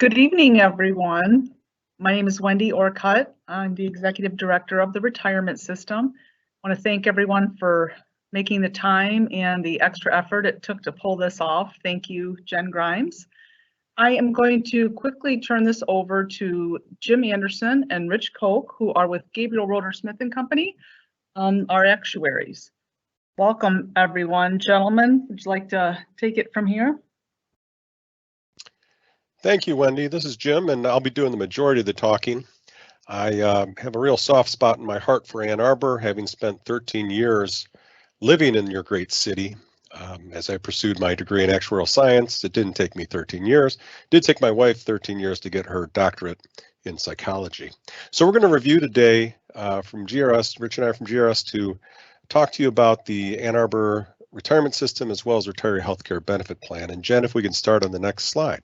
Good evening, everyone. My name is Wendy Orcutt. I'm the Executive Director of the Retirement System. I want to thank everyone for making the time and the extra effort it took to pull this off. Thank you, Jen Grimes. I am going to quickly turn this over to Jim Anderson and Rich Koch, who are with Gabriel Roeder Smith & Company, our actuaries. Welcome, everyone. Gentlemen, would you like to take it from here? Thank you, Wendy. This is Jim, and I'll be doing the majority of the talking. I have a real soft spot in my heart for Ann Arbor, having spent 13 years living in your great city. As I pursued my degree in actuarial science, it didn't take me 13 years. It did take my wife 13 years to get her doctorate in psychology. So we're going to review today from GRS, Rich and I from GRS, to talk to you about the Ann Arbor retirement system as well as retiree healthcare benefit plan. And Jen, if we can start on the next slide.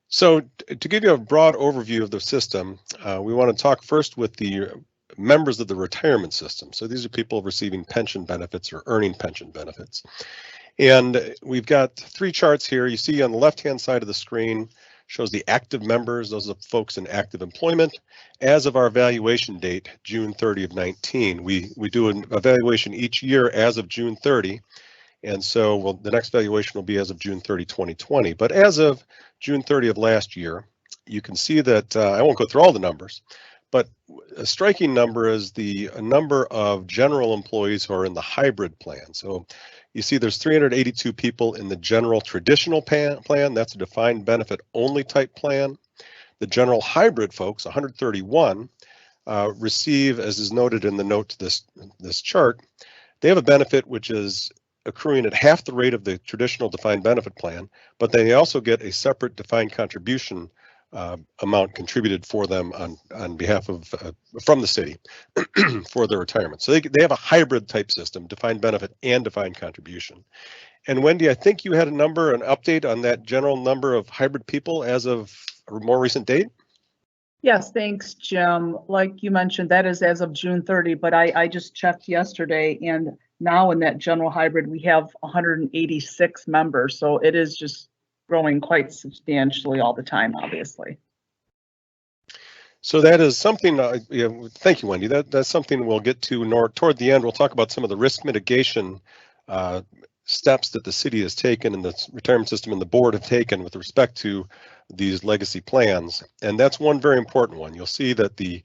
So to give you a broad overview of the system, we want to talk first with the members of the retirement system. So these are people receiving pension benefits or earning pension benefits. And we've got three charts here. You see on the left-hand side of the screen shows the active members. Those are folks in active employment. As of our evaluation date, June 30 of 19, we do an evaluation each year as of June 30. And so the next valuation will be as of June 30, 2020. But as of June 30 of last year, you can see that I won't go through all the numbers, but a striking number is the number of general employees who are in the hybrid plan. So you see there's 382 people in the general traditional plan. That's a defined benefit only type plan. The general hybrid folks, 131, receive, as is noted in the note to this chart, they have a benefit which is accruing at half the rate of the traditional defined benefit plan, but they also get a separate defined contribution amount contributed for them on behalf of from the city for their retirement. So they have a hybrid type system, defined benefit and defined contribution. And Wendy, I think you had an update on that general number of hybrid people as of a more recent date? Yes, thanks, Jim. Like you mentioned, that is as of June 30, but I just checked yesterday, and now in that general hybrid, we have 186 members. So it is just growing quite substantially all the time, obviously. So that is something, thank you, Wendy. That's something we'll get to toward the end. We'll talk about some of the risk mitigation steps that the city has taken and the retirement system and the board have taken with respect to these legacy plans. And that's one very important one. You'll see that the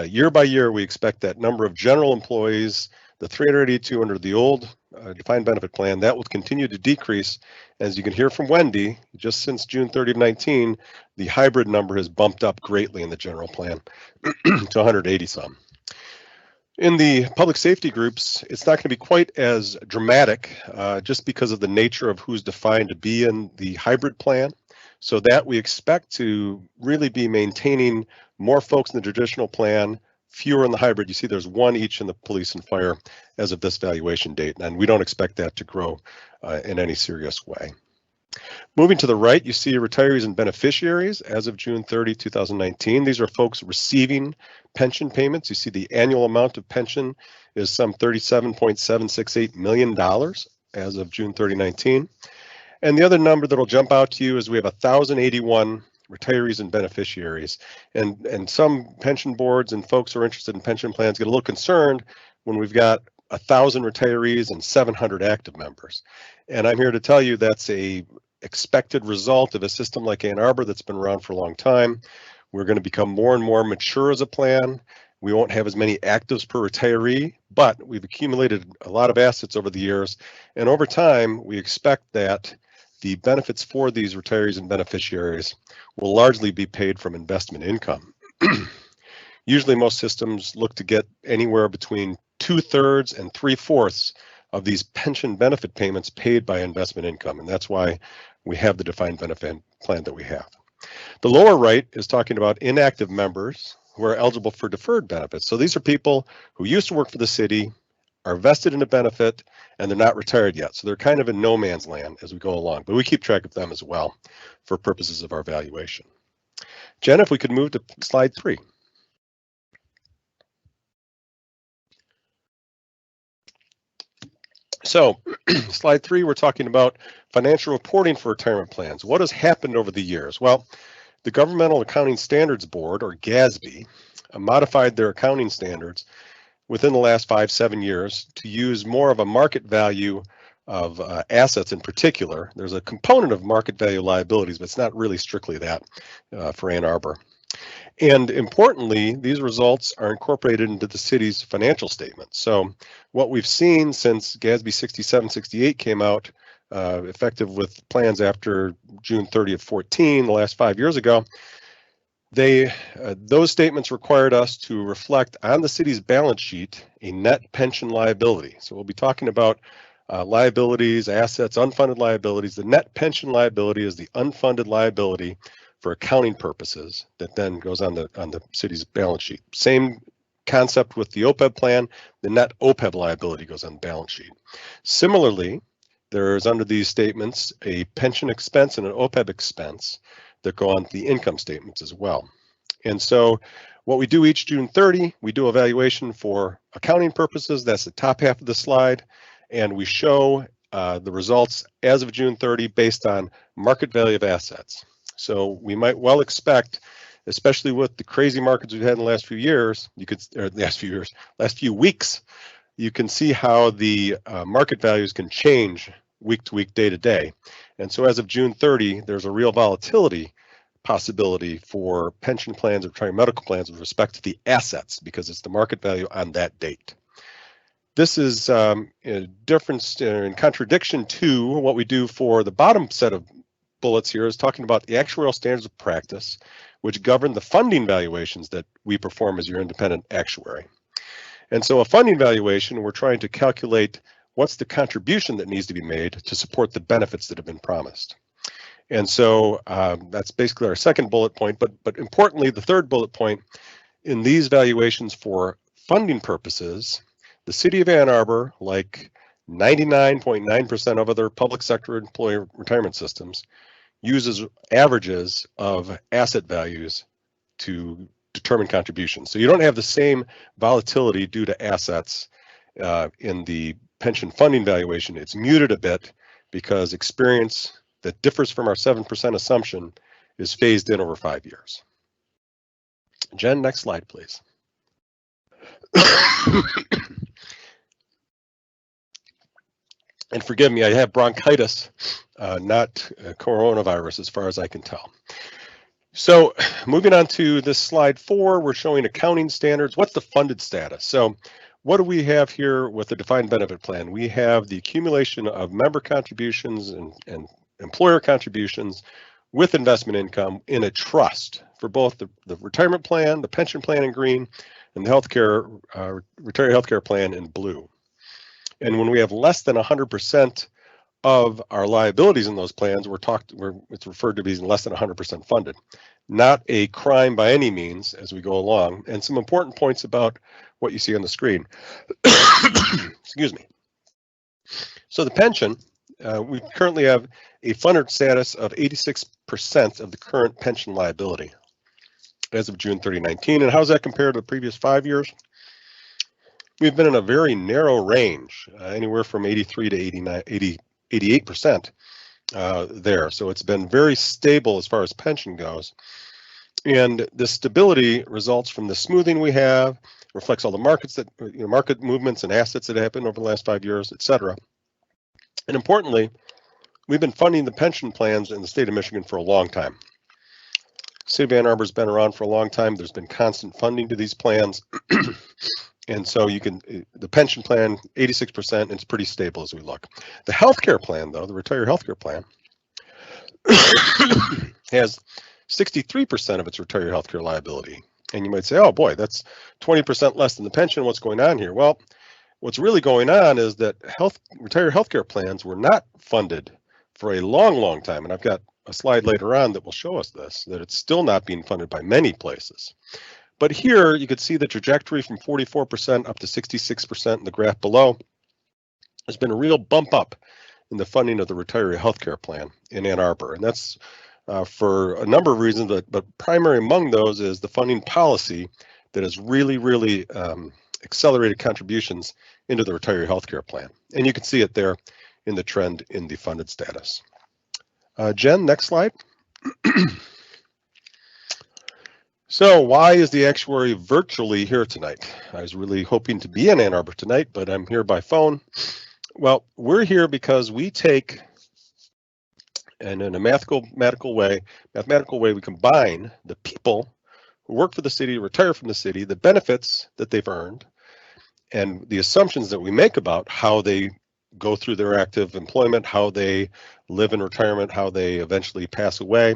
year by year, we expect that number of general employees, the 382 under the old defined benefit plan, that will continue to decrease. As you can hear from Wendy, just since June 30 of 19, the hybrid number has bumped up greatly in the general plan to 180 some. In the public safety groups, it's not going to be quite as dramatic just because of the nature of who's defined to be in the hybrid plan. So that we expect to really be maintaining more folks in the traditional plan, fewer in the hybrid. You see there's one each in the police and fire as of this valuation date, and we don't expect that to grow in any serious way. Moving to the right, you see retirees and beneficiaries as of June 30, 2019. These are folks receiving pension payments. You see the annual amount of pension is some $37.768 million as of June 30, 19. And the other number that'll jump out to you is we have 1,081 retirees and beneficiaries. And some pension boards and folks who are interested in pension plans get a little concerned when we've got 1,000 retirees and 700 active members. And I'm here to tell you that's a expected result of a system like Ann Arbor that's been around for a long time. We're going to become more and more mature as a plan. We won't have as many actives per retiree, but we've accumulated a lot of assets over the years. And over time, we expect that the benefits for these retirees and beneficiaries will largely be paid from investment income. Usually most systems look to get anywhere between 2/3 and 3/4 of these pension benefit payments paid by investment income. And that's why we have the defined benefit plan that we have. The lower right is talking about inactive members who are eligible for deferred benefits. So these are people who used to work for the city, are vested in a benefit, and they're not retired yet. So they're kind of in no man's land as we go along, but we keep track of them as well for purposes of our valuation. Jen, if we could move to slide 3. So slide 3, we're talking about financial reporting for retirement plans. What has happened over the years? Well, the Governmental Accounting Standards Board, or GASB, modified their accounting standards within the last 5-7 years to use more of a market value of assets in particular. There's a component of market value liabilities, but it's not really strictly that for Ann Arbor. And importantly, these results are incorporated into the city's financial statements. So what we've seen since GASB 6768 came out, effective with plans after June 30th, 14, the last 5 years ago, those statements required us to reflect on the city's balance sheet a net pension liability. So we'll be talking about liabilities, assets, unfunded liabilities. The net pension liability is the unfunded liability for accounting purposes that then goes on the city's balance sheet. Same concept with the OPEB plan. The net OPEB liability goes on the balance sheet. Similarly, there is under these statements a pension expense and an OPEB expense that go on the income statements as well. And so what we do each June 30, we do a valuation for accounting purposes. That's the top half of the slide. And we show the results as of June 30 based on market value of assets. So we might well expect, especially with the crazy markets we've had in the last few years, last few weeks, you can see how the market values can change week to week, day to day. And so as of June 30, there's a real volatility possibility for pension plans or retirement medical plans with respect to the assets because it's the market value on that date. This is a difference in contradiction to what we do for the bottom set of bullets here is talking about the actuarial standards of practice, which govern the funding valuations that we perform as your independent actuary. And so a funding valuation, we're trying to calculate what's the contribution that needs to be made to support the benefits that have been promised. And so that's basically our second bullet point, but importantly, the third bullet point, in these valuations for funding purposes, the city of Ann Arbor, like 99.9% of other public sector employee retirement systems, uses averages of asset values to determine contributions. So you don't have the same volatility due to assets in the pension funding valuation. It's muted a bit because experience that differs from our 7% assumption is phased in over 5 years. Jen, next slide, please. And forgive me, I have bronchitis, not coronavirus as far as I can tell. So moving on to this slide 4, we're showing accounting standards. What's the funded status? So what do we have here with the defined benefit plan? We have the accumulation of member contributions and employer contributions with investment income in a trust for both the retirement plan, the pension plan in green, and the healthcare retiree healthcare plan in blue. And when we have less than 100% of our liabilities in those plans, it's referred to as less than 100% funded. Not a crime by any means as we go along. And some important points about what you see on the screen. Excuse me. So the pension, we currently have a funded status of 86% of the current pension liability as of June 2019. And how does that compare to the previous 5 years? We've been in a very narrow range, anywhere from 83 to 88% there. So it's been very stable as far as pension goes. And the stability results from the smoothing we have, reflects all the markets that, market movements and assets that happened over the last 5 years, et cetera. And importantly, we've been funding the pension plans in the state of Michigan for a long time. City of Ann Arbor's been around for a long time. There's been constant funding to these plans. And so the pension plan, 86%, and it's pretty stable as we look. The healthcare plan, though, the retiree healthcare plan, has 63% of its retiree healthcare liability. And you might say, oh boy, that's 20% less than the pension. What's going on here? Well, what's really going on is that retiree healthcare plans were not funded for a long, long time. And I've got a slide later on that will show us this, that it's still not being funded by many places. But here you could see the trajectory from 44% up to 66% in the graph below. There's been a real bump up in the funding of the retiree healthcare plan in Ann Arbor. And that's for a number of reasons, but primary among those is the funding policy that has really, really accelerated contributions into the retiree healthcare plan. And you can see it there in the trend in the funded status. Jen, next slide. So why is the actuary virtually here tonight? I was really hoping to be in Ann Arbor tonight, but I'm here by phone. Well, we're here because we take, and in a mathematical way, we combine the people who work for the city, retire from the city, the benefits that they've earned, and the assumptions that we make about how they go through their active employment, how they live in retirement, how they eventually pass away,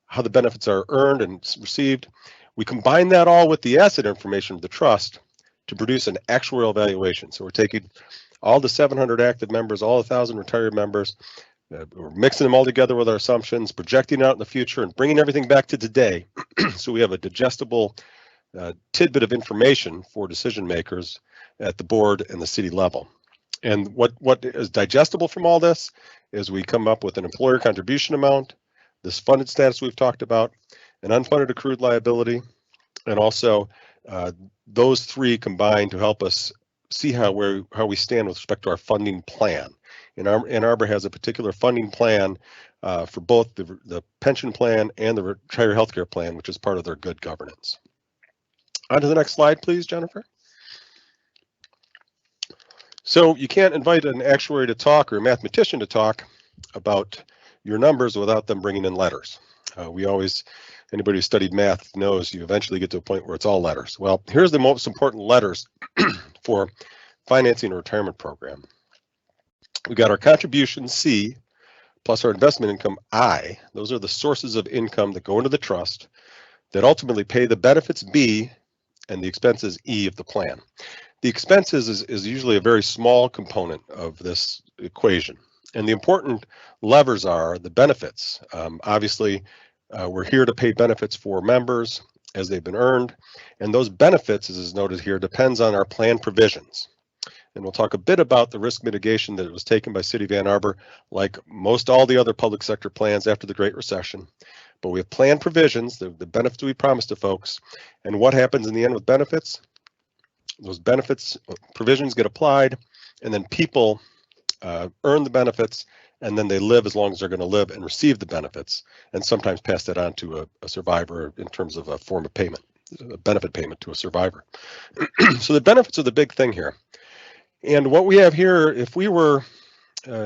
how the benefits are earned and received. We combine that all with the asset information of the trust to produce an actuarial valuation. So we're taking all the 700 active members, all 1,000 retired members, we're mixing them all together with our assumptions, projecting out in the future, and bringing everything back to today. So we have a digestible tidbit of information for decision makers at the board and the city level. And what is digestible from all this is we come up with an employer contribution amount, this funded status we've talked about, an unfunded accrued liability, and also those three combine to help us see how we stand with respect to our funding plan. Ann Arbor has a particular funding plan for both the pension plan and the retiree healthcare plan, which is part of their good governance. On to the next slide, please, Jennifer. So you can't invite an actuary to talk or a mathematician to talk about your numbers without them bringing in letters. Anybody who studied math knows you eventually get to a point where it's all letters. Well, here's the most important letters for financing a retirement program. We got our contribution C plus our investment income I. Those are the sources of income that go into the trust that ultimately pay the benefits B and the expenses E of the plan. The expenses is usually a very small component of this equation. And the important levers are the benefits. Obviously, we're here to pay benefits for members as they've been earned. And those benefits, as is noted here, depends on our plan provisions. And we'll talk a bit about the risk mitigation that was taken by City of Ann Arbor, like most all the other public sector plans after the Great Recession. But we have plan provisions, the benefits we promise to folks. And what happens in the end with benefits? Those benefits provisions get applied, and then people earn the benefits, and then they live as long as they're going to live and receive the benefits, and sometimes pass that on to a survivor in terms of a form of payment, a benefit payment to a survivor. So the benefits are the big thing here. And what we have here, if we were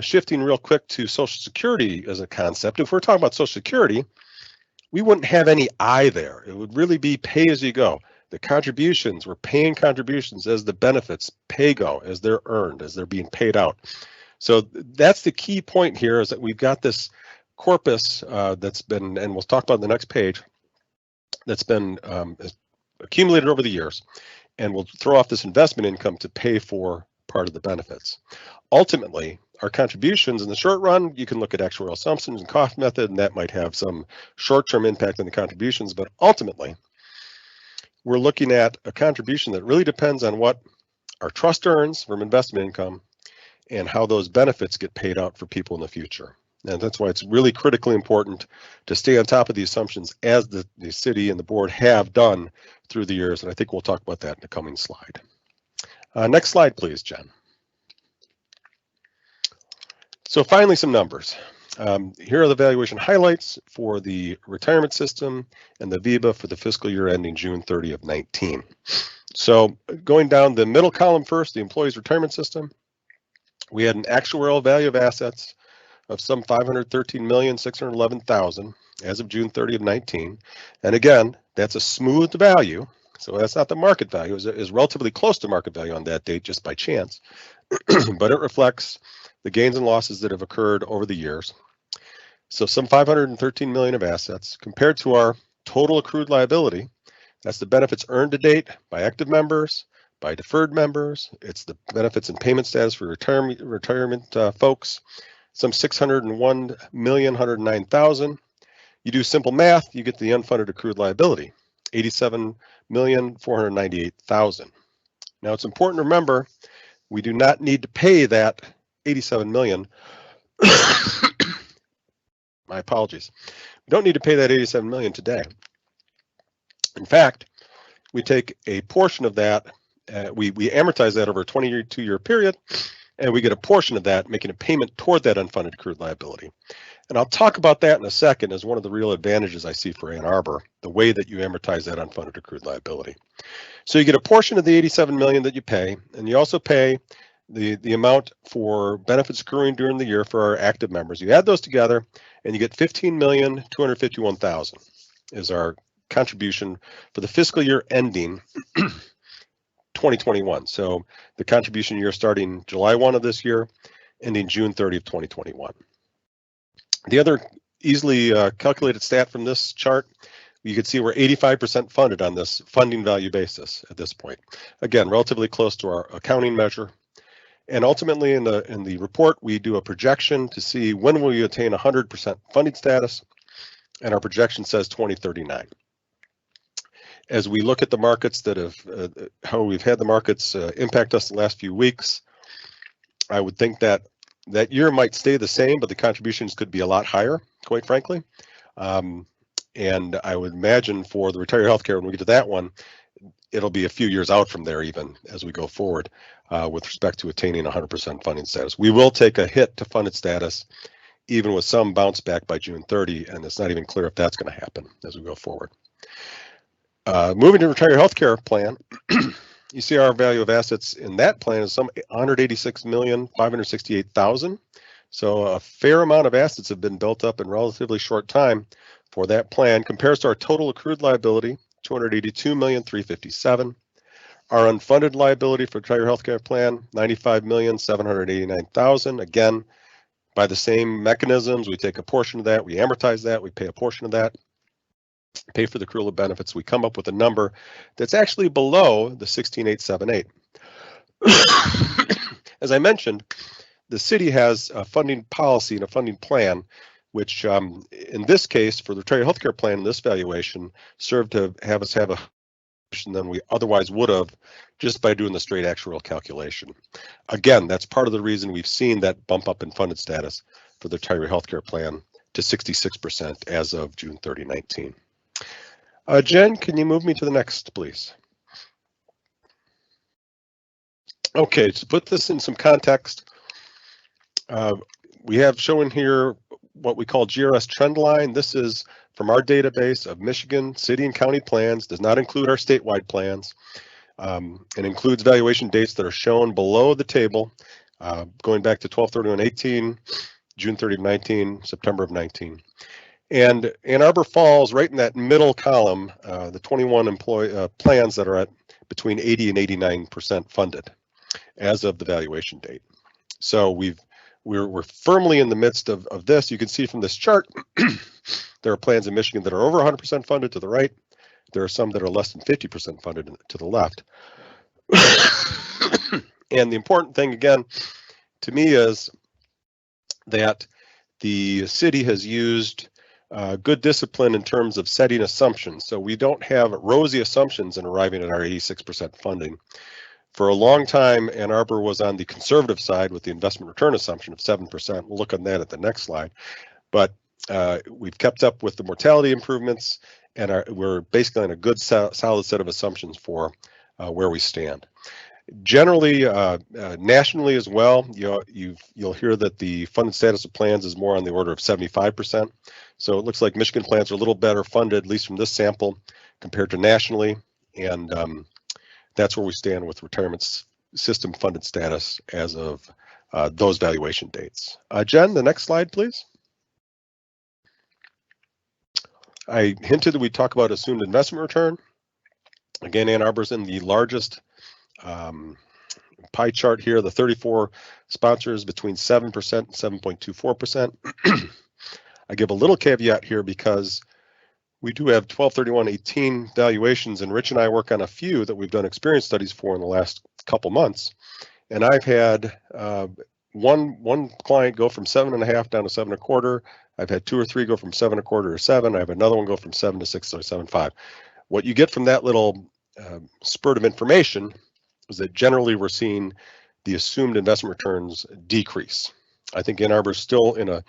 shifting real quick to Social Security as a concept, if we're talking about Social Security, we wouldn't have any I there. It would really be pay as you go. The contributions, we're paying contributions as the benefits pay-go, as they're earned, as they're being paid out. So that's the key point here, is that we've got this corpus that's been, and we'll talk about in the next page, that's been accumulated over the years, and we'll throw off this investment income to pay for part of the benefits. Ultimately, our contributions in the short run, you can look at actuarial assumptions and cost method, and that might have some short-term impact on the contributions, but ultimately, we're looking at a contribution that really depends on what our trust earns from investment income and how those benefits get paid out for people in the future. And that's why it's really critically important to stay on top of the assumptions as the city and the board have done through the years. And I think we'll talk about that in the coming slide. Next slide, please, Jen. So finally, some numbers. Here are the valuation highlights for the retirement system and the VEBA for the fiscal year ending June 30 of 19. So going down the middle column first, the employees retirement system, we had an actuarial value of assets of some $513,611,000 as of June 30 of 19. And again, that's a smoothed value. So that's not the market value. It's relatively close to market value on that date just by chance, but it reflects the gains and losses that have occurred over the years. So some 513 million of assets compared to our total accrued liability. That's the benefits earned to date by active members, by deferred members. It's the benefits and payment status for retirement folks. Some 601,109,000. You do simple math, you get the unfunded accrued liability, 87,498,000. Now it's important to remember we do not need to pay that 87 million. My apologies. We don't need to pay that 87 million today. In fact, we take a portion of that we amortize that over a 22-year period, and we get a portion of that, making a payment toward that unfunded accrued liability. And I'll talk about that in a second as one of the real advantages I see for Ann Arbor, the way that you amortize that unfunded accrued liability. So you get a portion of the $87 million that you pay, and you also pay the amount for benefits accruing during the year for our active members. You add those together, and you get $15,251,000 is our contribution for the fiscal year ending 2021. So the contribution year starting July 1 of this year, ending June 30 of 2021. The other easily calculated stat from this chart, you can see we're 85% funded on this funding value basis at this point. Again, relatively close to our accounting measure. And ultimately in the report, we do a projection to see when will you attain 100% funding status, and our projection says 2039. As we look at the markets that have, how we've had the markets impact us the last few weeks, I would think that that year might stay the same, but the contributions could be a lot higher, quite frankly. And I would imagine for the retiree healthcare, when we get to that one, it'll be a few years out from there even as we go forward with respect to attaining 100% funding status. We will take a hit to funded status, even with some bounce back by June 30, and it's not even clear if that's going to happen as we go forward. Moving to retiree healthcare plan, you see our value of assets in that plan is some $186,568,000. So a fair amount of assets have been built up in relatively short time for that plan. Compares to our total accrued liability, $282,357,000. Our unfunded liability for retiree healthcare plan, $95,789,000. Again, by the same mechanisms, we take a portion of that, we amortize that, we pay a portion of that, pay for the accrual of benefits. We come up with a number that's actually below the 16,878. As I mentioned, the city has a funding policy and a funding plan, which in this case for the retiree healthcare plan, this valuation served to have us have a than we otherwise would have just by doing the straight actuarial calculation. Again, that's part of the reason we've seen that bump up in funded status for the retiree healthcare plan to 66% as of June 30, 19. Jen, can you move me to the next, please? Okay, to put this in some context, we have shown here what we call GRS Trendline. This is from our database of Michigan city and county plans, does not include our statewide plans, and includes valuation dates that are shown below the table, going back to 12/31/18, June 30/19, September of 19. And Ann Arbor falls right in that middle column, the 21 plans that are at between 80 and 89% funded as of the valuation date. So we're firmly in the midst of this. You can see from this chart, there are plans in Michigan that are over 100% funded to the right. There are some that are less than 50% funded to the left. And the important thing, again, to me is that the city has used good discipline in terms of setting assumptions. So we don't have rosy assumptions in arriving at our 86% funding. For a long time, Ann Arbor was on the conservative side with the investment return assumption of 7%. We'll look on that at the next slide. But we've kept up with the mortality improvements, and we're basically on a good solid set of assumptions for where we stand. Generally, nationally as well, you'll hear that the funded status of plans is more on the order of 75%. So it looks like Michigan plans are a little better funded, at least from this sample, compared to nationally. And that's where we stand with retirement system funded status as of those valuation dates. Jen, the next slide, please. I hinted that we talk about assumed investment return. Again, Ann Arbor's in the largest pie chart here, the 34 sponsors between 7% and 7.24%. I give a little caveat here because we do have 12/31/18 valuations, and Rich and I work on a few that we've done experience studies for in the last couple months. And I've had one client go from 7.5 down to 7.25. I've had 2 or 3 go from 7.25 to 7. I have another one go from 7 to 6 or 7.5. What you get from that little spurt of information is that generally we're seeing the assumed investment returns decrease. I think Ann Arbor is still in a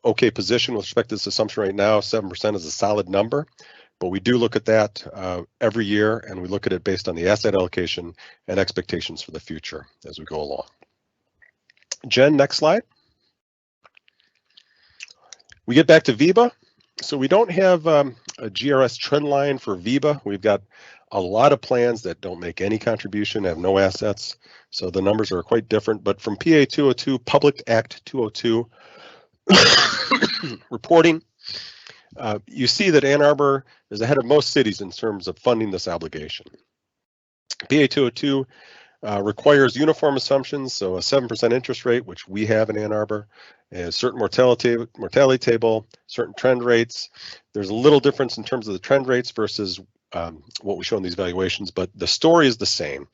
okay position with respect to this assumption right now. 7% is a solid number, but we do look at that every year, and we look at it based on the asset allocation and expectations for the future as we go along. Jen, next slide. We get back to VEBA. So we don't have a GRS trend line for VEBA. We've got a lot of plans that don't make any contribution, have no assets. So the numbers are quite different. But from PA 202, Public Act 202 reporting, you see that Ann Arbor is ahead of most cities in terms of funding this obligation. PA 202 requires uniform assumptions, so a 7% interest rate, which we have in Ann Arbor, a certain mortality table, certain trend rates. There's a little difference in terms of the trend rates versus what we show in these valuations, but the story is the same,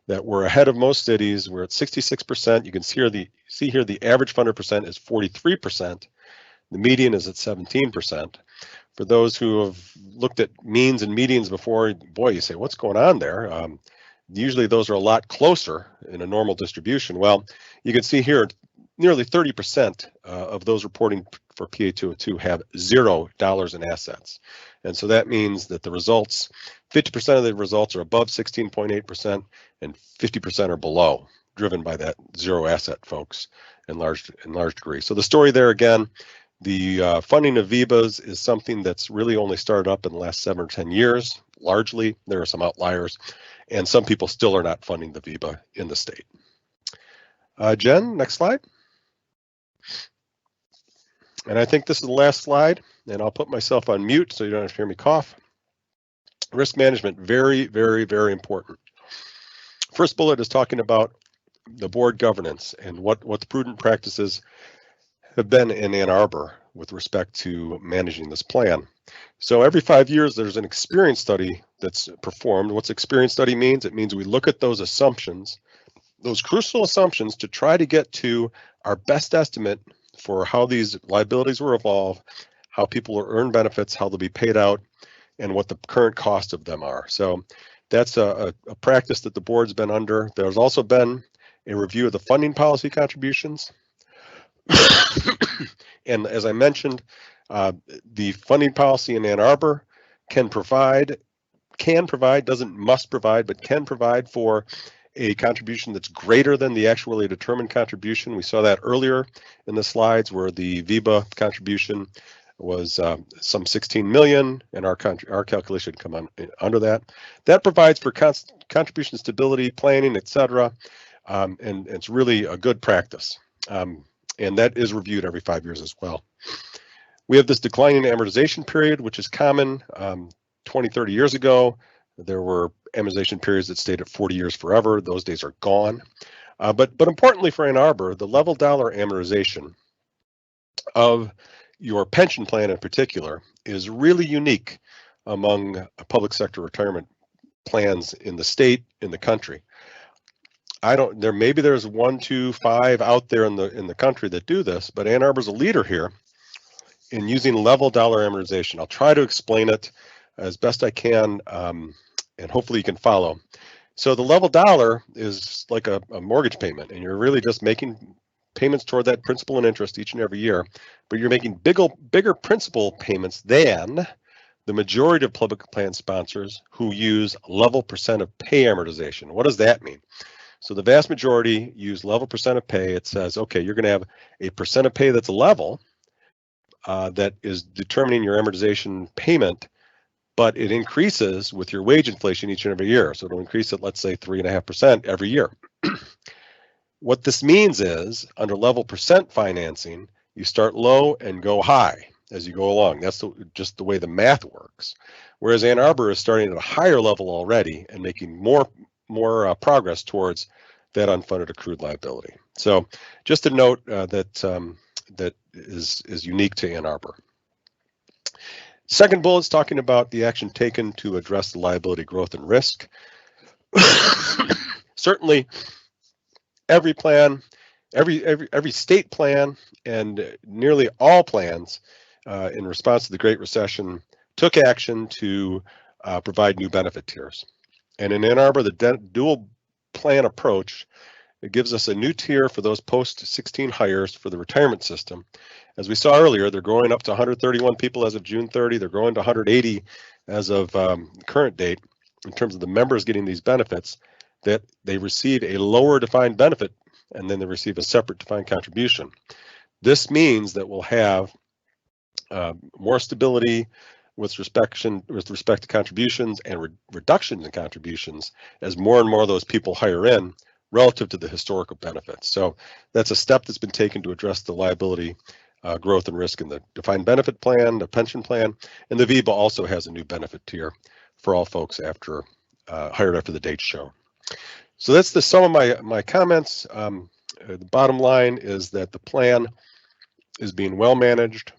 that we're ahead of most cities. We're at 66%. You can see here the average funded percent is 43%. The median is at 17%. For those who have looked at means and medians before, boy, you say, what's going on there? Usually those are a lot closer in a normal distribution. Well, you can see here, nearly 30% of those reporting for PA 202 have $0 in assets. And so that means that the results, 50% of the results are above 16.8% and 50% are below, driven by that zero asset folks in large degree. So the story there again, the funding of VEBAs is something that's really only started up in the last 7 or 10 years. Largely, there are some outliers, and some people still are not funding the VEBA in the state. Jen, next slide. And I think this is the last slide, and I'll put myself on mute so you don't have to hear me cough. Risk management, very, very, very important. First bullet is talking about the board governance and what the prudent practices have been in Ann Arbor with respect to managing this plan. So every 5 years, there's an experience study that's performed. What's experience study means? It means we look at those assumptions, those crucial assumptions, to try to get to our best estimate for how these liabilities will evolve, how people will earn benefits, how they'll be paid out, and what the current cost of them are. So that's a practice that the board's been under. There's also been a review of the funding policy contributions. And as I mentioned, the funding policy in Ann Arbor can provide, must provide, but can provide for a contribution that's greater than the actually determined contribution. We saw that earlier in the slides where the VEBA contribution was some 16 million, and our calculation come on under that. That provides for contribution stability, planning, etc., and it's really a good practice. And that is reviewed every 5 years as well. We have this declining amortization period, which is common. 20, 30 years ago, there were amortization periods that stayed at 40 years forever. Those days are gone. But importantly for Ann Arbor, the level dollar amortization of your pension plan in particular is really unique among public sector retirement plans in the state, in the country. Maybe there's 1, 2, 5 out there in the country that do this, but Ann Arbor's a leader here in using level dollar amortization. I'll try to explain it as best I can, and hopefully you can follow. So the level dollar is like a mortgage payment, and you're really just making payments toward that principal and interest each and every year, but you're making bigger principal payments than the majority of public plan sponsors who use level percent of pay amortization. What does that mean? So the vast majority use level percent of pay. It says, okay, you're going to have a percent of pay that's a level that is determining your amortization payment, but it increases with your wage inflation each and every year. So it'll increase at, let's say, 3.5% every year. What this means is, under level percent financing, you start low and go high as you go along. That's just the way the math works. Whereas Ann Arbor is starting at a higher level already and making more progress towards that unfunded accrued liability. So just a note that is unique to Ann Arbor. Second bullet is talking about the action taken to address the liability growth and risk. Certainly, every plan, every state plan, and nearly all plans in response to the Great Recession took action to provide new benefit tiers. And in Ann Arbor, the dual plan approach It gives us a new tier for those post-16 hires for the retirement system. As we saw earlier, they're growing up to 131 people as of June 30. They're growing to 180 as of current date in terms of the members getting these benefits, that they receive a lower defined benefit and then they receive a separate defined contribution. This means that we'll have more stability with respect to contributions and reductions in contributions as more and more of those people hire in relative to the historical benefits. So that's a step that's been taken to address the liability growth and risk in the defined benefit plan, the pension plan, and the VEBA also has a new benefit tier for all folks after hired after the dates show. So that's the sum of my comments. The bottom line is that the plan is being well managed.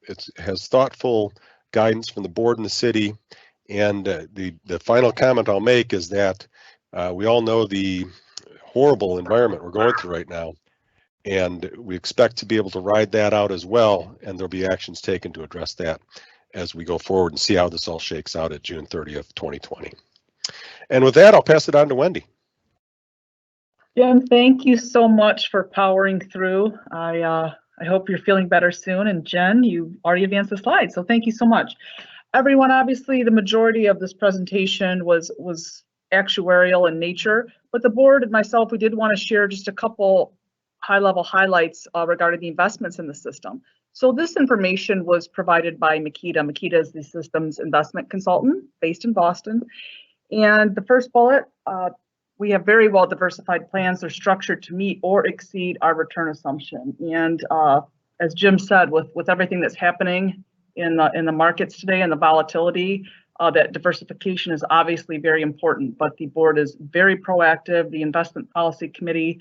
It has thoughtful guidance from the board and the city. And the final comment I'll make is that we all know the horrible environment we're going through right now. And we expect to be able to ride that out as well. And there'll be actions taken to address that as we go forward and see how this all shakes out at June 30th, 2020. And with that, I'll pass it on to Wendy. Jen, thank you so much for powering through. I hope you're feeling better soon. And Jen, you already advanced the slide, so thank you so much. Everyone, obviously, the majority of this presentation was actuarial in nature, but the board and myself, we did want to share just a couple high-level highlights regarding the investments in the system. So this information was provided by Makita. Makita is the system's investment consultant based in Boston. And the first bullet, we have very well diversified plans. They're structured to meet or exceed our return assumption. And as Jim said, with everything that's happening in the markets today and the volatility, that diversification is obviously very important, but the board is very proactive. The investment policy committee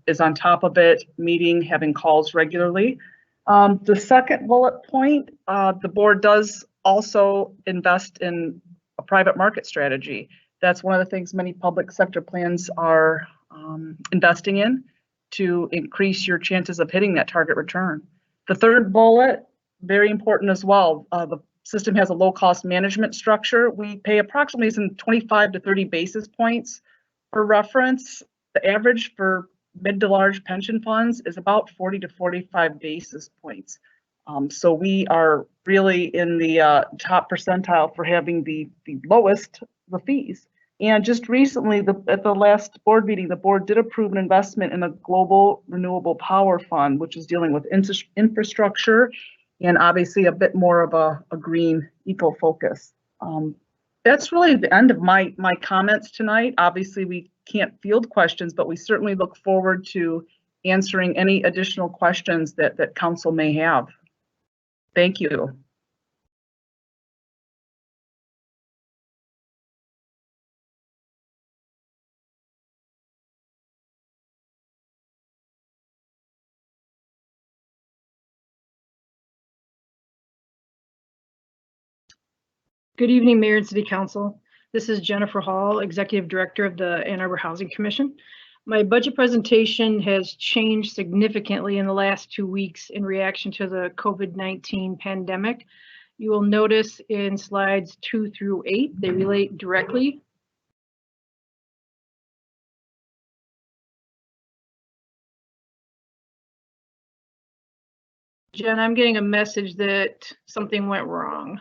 is on top of it, meeting, having calls regularly. The second bullet point, the board does also invest in a private market strategy. That's one of the things many public sector plans are investing in to increase your chances of hitting that target return. The third bullet, very important as well. The system has a low cost management structure. We pay approximately some 25 to 30 basis points for reference. The average for mid to large pension funds is about 40 to 45 basis points. So we are really in the top percentile for having the lowest the fees. And just recently, at the last board meeting, the board did approve an investment in a global renewable power fund, which is dealing with infrastructure and obviously a bit more of a green eco focus. That's really the end of my comments tonight. Obviously, we can't field questions, but we certainly look forward to answering any additional questions that council may have. Thank you. Good evening, Mayor and City Council. This is Jennifer Hall, Executive Director of the Ann Arbor Housing Commission. My budget presentation has changed significantly in the last 2 weeks in reaction to the COVID-19 pandemic. You will notice in slides 2 through 8, they relate directly. Jen, I'm getting a message that something went wrong.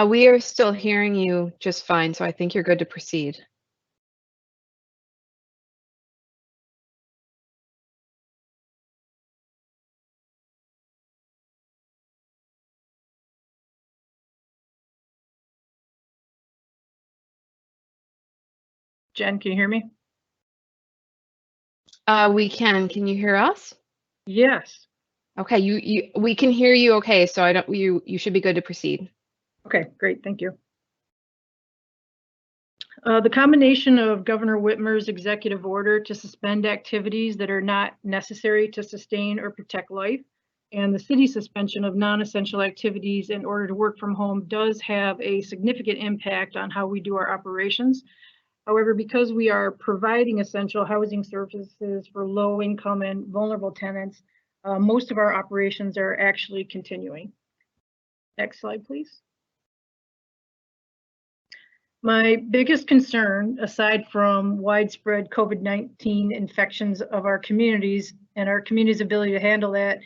We are still hearing you just fine, so I think you're good to proceed. Jen, can you hear me? We can. Can you hear us? Yes. Okay, we can hear you okay, so you should be good to proceed. Okay, great, thank you. The combination of Governor Whitmer's executive order to suspend activities that are not necessary to sustain or protect life and the city's suspension of non-essential activities in order to work from home does have a significant impact on how we do our operations. However, because we are providing essential housing services for low income and vulnerable tenants, most of our operations are actually continuing. Next slide, please. My biggest concern, aside from widespread COVID-19 infections of our communities and our community's ability to handle that,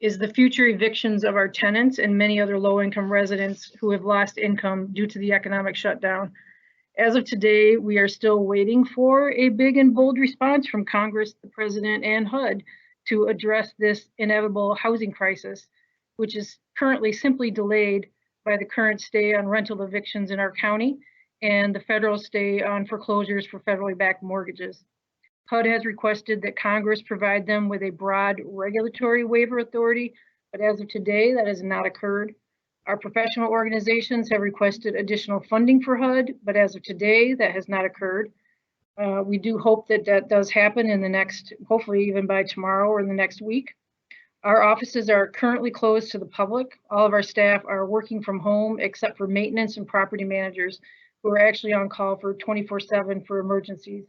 is the future evictions of our tenants and many other low-income residents who have lost income due to the economic shutdown. As of today, we are still waiting for a big and bold response from Congress, the President, and HUD to address this inevitable housing crisis, which is currently simply delayed by the current stay on rental evictions in our county and the federal stay on foreclosures for federally backed mortgages. HUD has requested that Congress provide them with a broad regulatory waiver authority, but as of today, that has not occurred. Our professional organizations have requested additional funding for HUD, but as of today, that has not occurred. We do hope that that does happen in the next, hopefully even by tomorrow or the next week. Our offices are currently closed to the public. All of our staff are working from home except for maintenance and property managers who are actually on call for 24/7 for emergencies.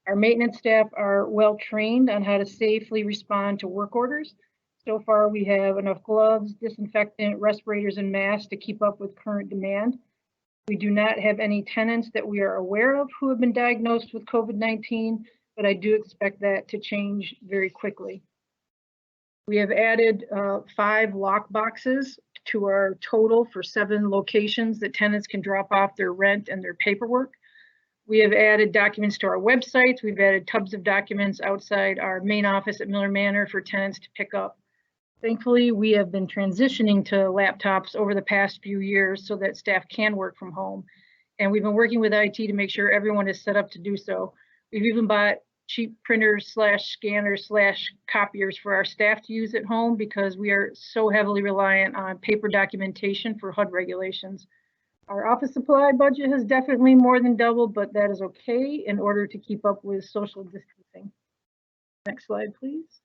Our maintenance staff are well trained on how to safely respond to work orders. So far, we have enough gloves, disinfectant, respirators, and masks to keep up with current demand. We do not have any tenants that we are aware of who have been diagnosed with COVID-19, but I do expect that to change very quickly. We have added 5 lock boxes to our total for 7 locations that tenants can drop off their rent and their paperwork. We have added documents to our websites. We've added tubs of documents outside our main office at Miller Manor for tenants to pick up. Thankfully, we have been transitioning to laptops over the past few years so that staff can work from home. And we've been working with IT to make sure everyone is set up to do so. We've even bought cheap printers / scanners / copiers for our staff to use at home because we are so heavily reliant on paper documentation for HUD regulations. Our office supply budget has definitely more than doubled, but that is okay in order to keep up with social distancing. Next slide, please.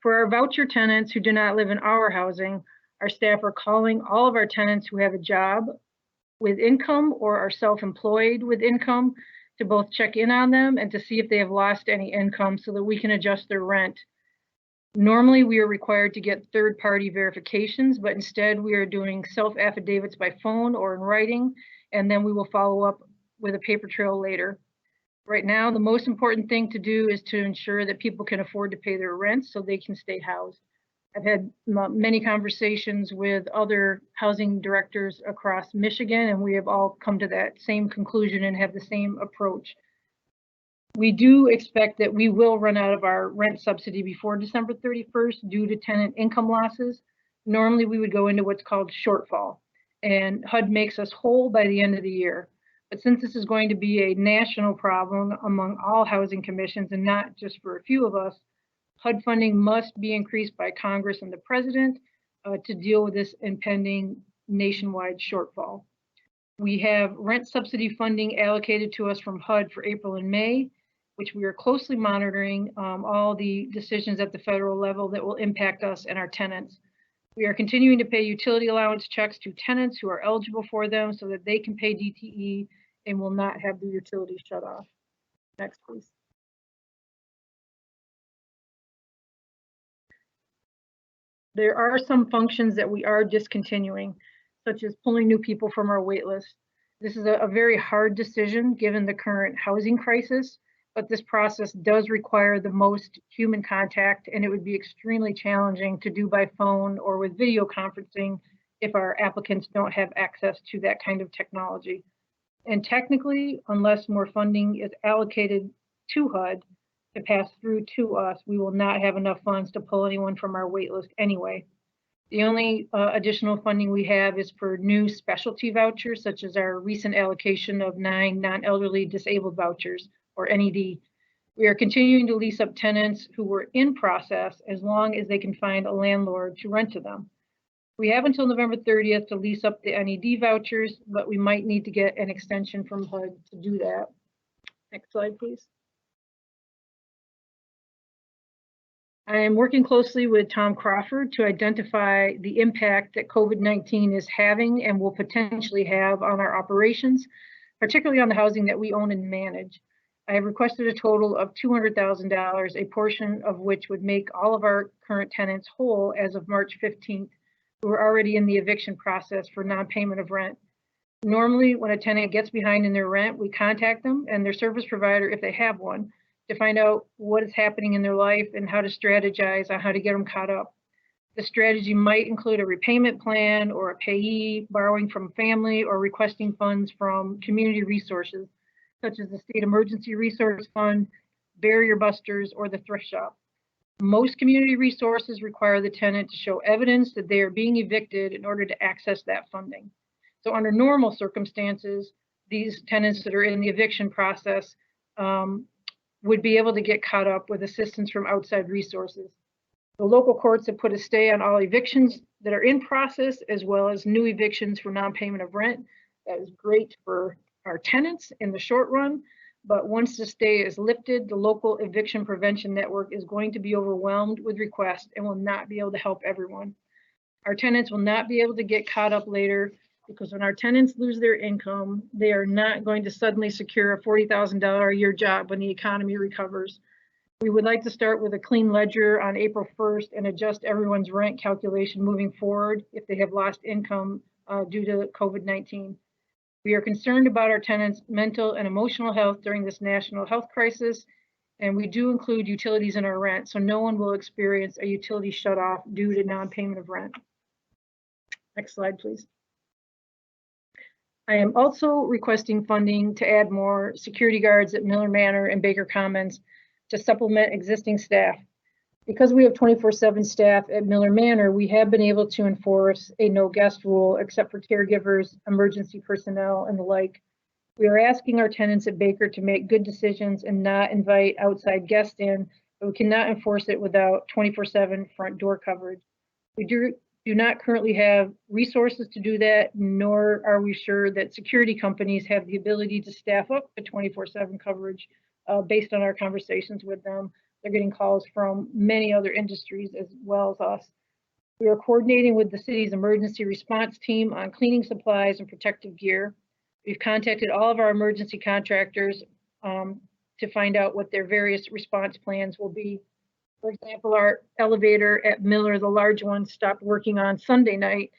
For our voucher tenants who do not live in our housing, our staff are calling all of our tenants who have a job with income or are self-employed with income to both check in on them and to see if they have lost any income so that we can adjust their rent. Normally, we are required to get third-party verifications, but instead we are doing self-affidavits by phone or in writing, and then we will follow up with a paper trail later. Right now, the most important thing to do is to ensure that people can afford to pay their rent so they can stay housed. I've had many conversations with other housing directors across Michigan, and we have all come to that same conclusion and have the same approach. We do expect that we will run out of our rent subsidy before December 31st due to tenant income losses. Normally, we would go into what's called shortfall, and HUD makes us whole by the end of the year. But since this is going to be a national problem among all housing commissions and not just for a few of us, HUD funding must be increased by Congress and the President to deal with this impending nationwide shortfall. We have rent subsidy funding allocated to us from HUD for April and May, which we are closely monitoring all the decisions at the federal level that will impact us and our tenants. We are continuing to pay utility allowance checks to tenants who are eligible for them so that they can pay DTE and will not have the utilities shut off. Next, please. There are some functions that we are discontinuing, such as pulling new people from our wait list. This is a very hard decision given the current housing crisis, but this process does require the most human contact, and it would be extremely challenging to do by phone or with video conferencing if our applicants don't have access to that kind of technology. And technically, unless more funding is allocated to HUD to pass through to us, we will not have enough funds to pull anyone from our wait list anyway. The only additional funding we have is for new specialty vouchers, such as our recent allocation of 9 non-elderly disabled vouchers, or NED. We are continuing to lease up tenants who were in process as long as they can find a landlord to rent to them. We have until November 30th to lease up the NED vouchers, but we might need to get an extension from HUD to do that. Next slide, please. I am working closely with Tom Crawford to identify the impact that COVID-19 is having and will potentially have on our operations, particularly on the housing that we own and manage. I have requested a total of $200,000, a portion of which would make all of our current tenants whole as of March 15th, who are already in the eviction process for non-payment of rent. Normally, when a tenant gets behind in their rent, we contact them and their service provider, if they have one, to find out what is happening in their life and how to strategize on how to get them caught up. The strategy might include a repayment plan or a payee, borrowing from family, or requesting funds from community resources, such as the State Emergency Resource Fund, Barrier Busters, or the Thrift Shop. Most community resources require the tenant to show evidence that they are being evicted in order to access that funding. So under normal circumstances, these tenants that are in the eviction process would be able to get caught up with assistance from outside resources. The local courts have put a stay on all evictions that are in process, as well as new evictions for non-payment of rent. That is great for our tenants in the short run, but once the stay is lifted, the local eviction prevention network is going to be overwhelmed with requests and will not be able to help everyone. Our tenants will not be able to get caught up later, because when our tenants lose their income, they are not going to suddenly secure a $40,000 a year job when the economy recovers. We would like to start with a clean ledger on April 1st and adjust everyone's rent calculation moving forward if they have lost income due to COVID-19. We are concerned about our tenants' mental and emotional health during this national health crisis, and we do include utilities in our rent, so no one will experience a utility shutoff due to non-payment of rent. Next slide, please. I am also requesting funding to add more security guards at Miller Manor and Baker Commons to supplement existing staff. Because we have 24/7 staff at Miller Manor, we have been able to enforce a no guest rule except for caregivers, emergency personnel, and the like. We are asking our tenants at Baker to make good decisions and not invite outside guests in, but we cannot enforce it without 24/7 front door coverage. We do not currently have resources to do that, nor are we sure that security companies have the ability to staff up the 24/7 coverage based on our conversations with them. They're getting calls from many other industries as well as us. We are coordinating with the city's emergency response team on cleaning supplies and protective gear. We've contacted all of our emergency contractors to find out what their various response plans will be. For example, our elevator at Miller, the large one, stopped working on Sunday night.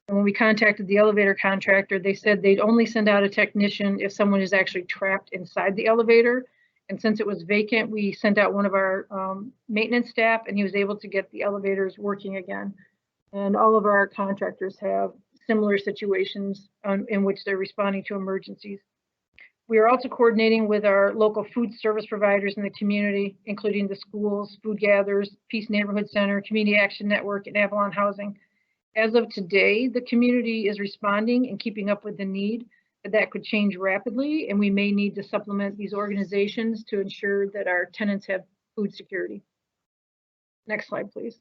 And when we contacted the elevator contractor, they said they'd only send out a technician if someone is actually trapped inside the elevator. And since it was vacant, we sent out one of our maintenance staff, and he was able to get the elevators working again. And all of our contractors have similar situations in which they're responding to emergencies. We are also coordinating with our local food service providers in the community, including the schools, food gatherers, Peace Neighborhood Center, Community Action Network, and Avalon Housing. As of today, the community is responding and keeping up with the need. That could change rapidly, and we may need to supplement these organizations to ensure that our tenants have food security. Next slide, please.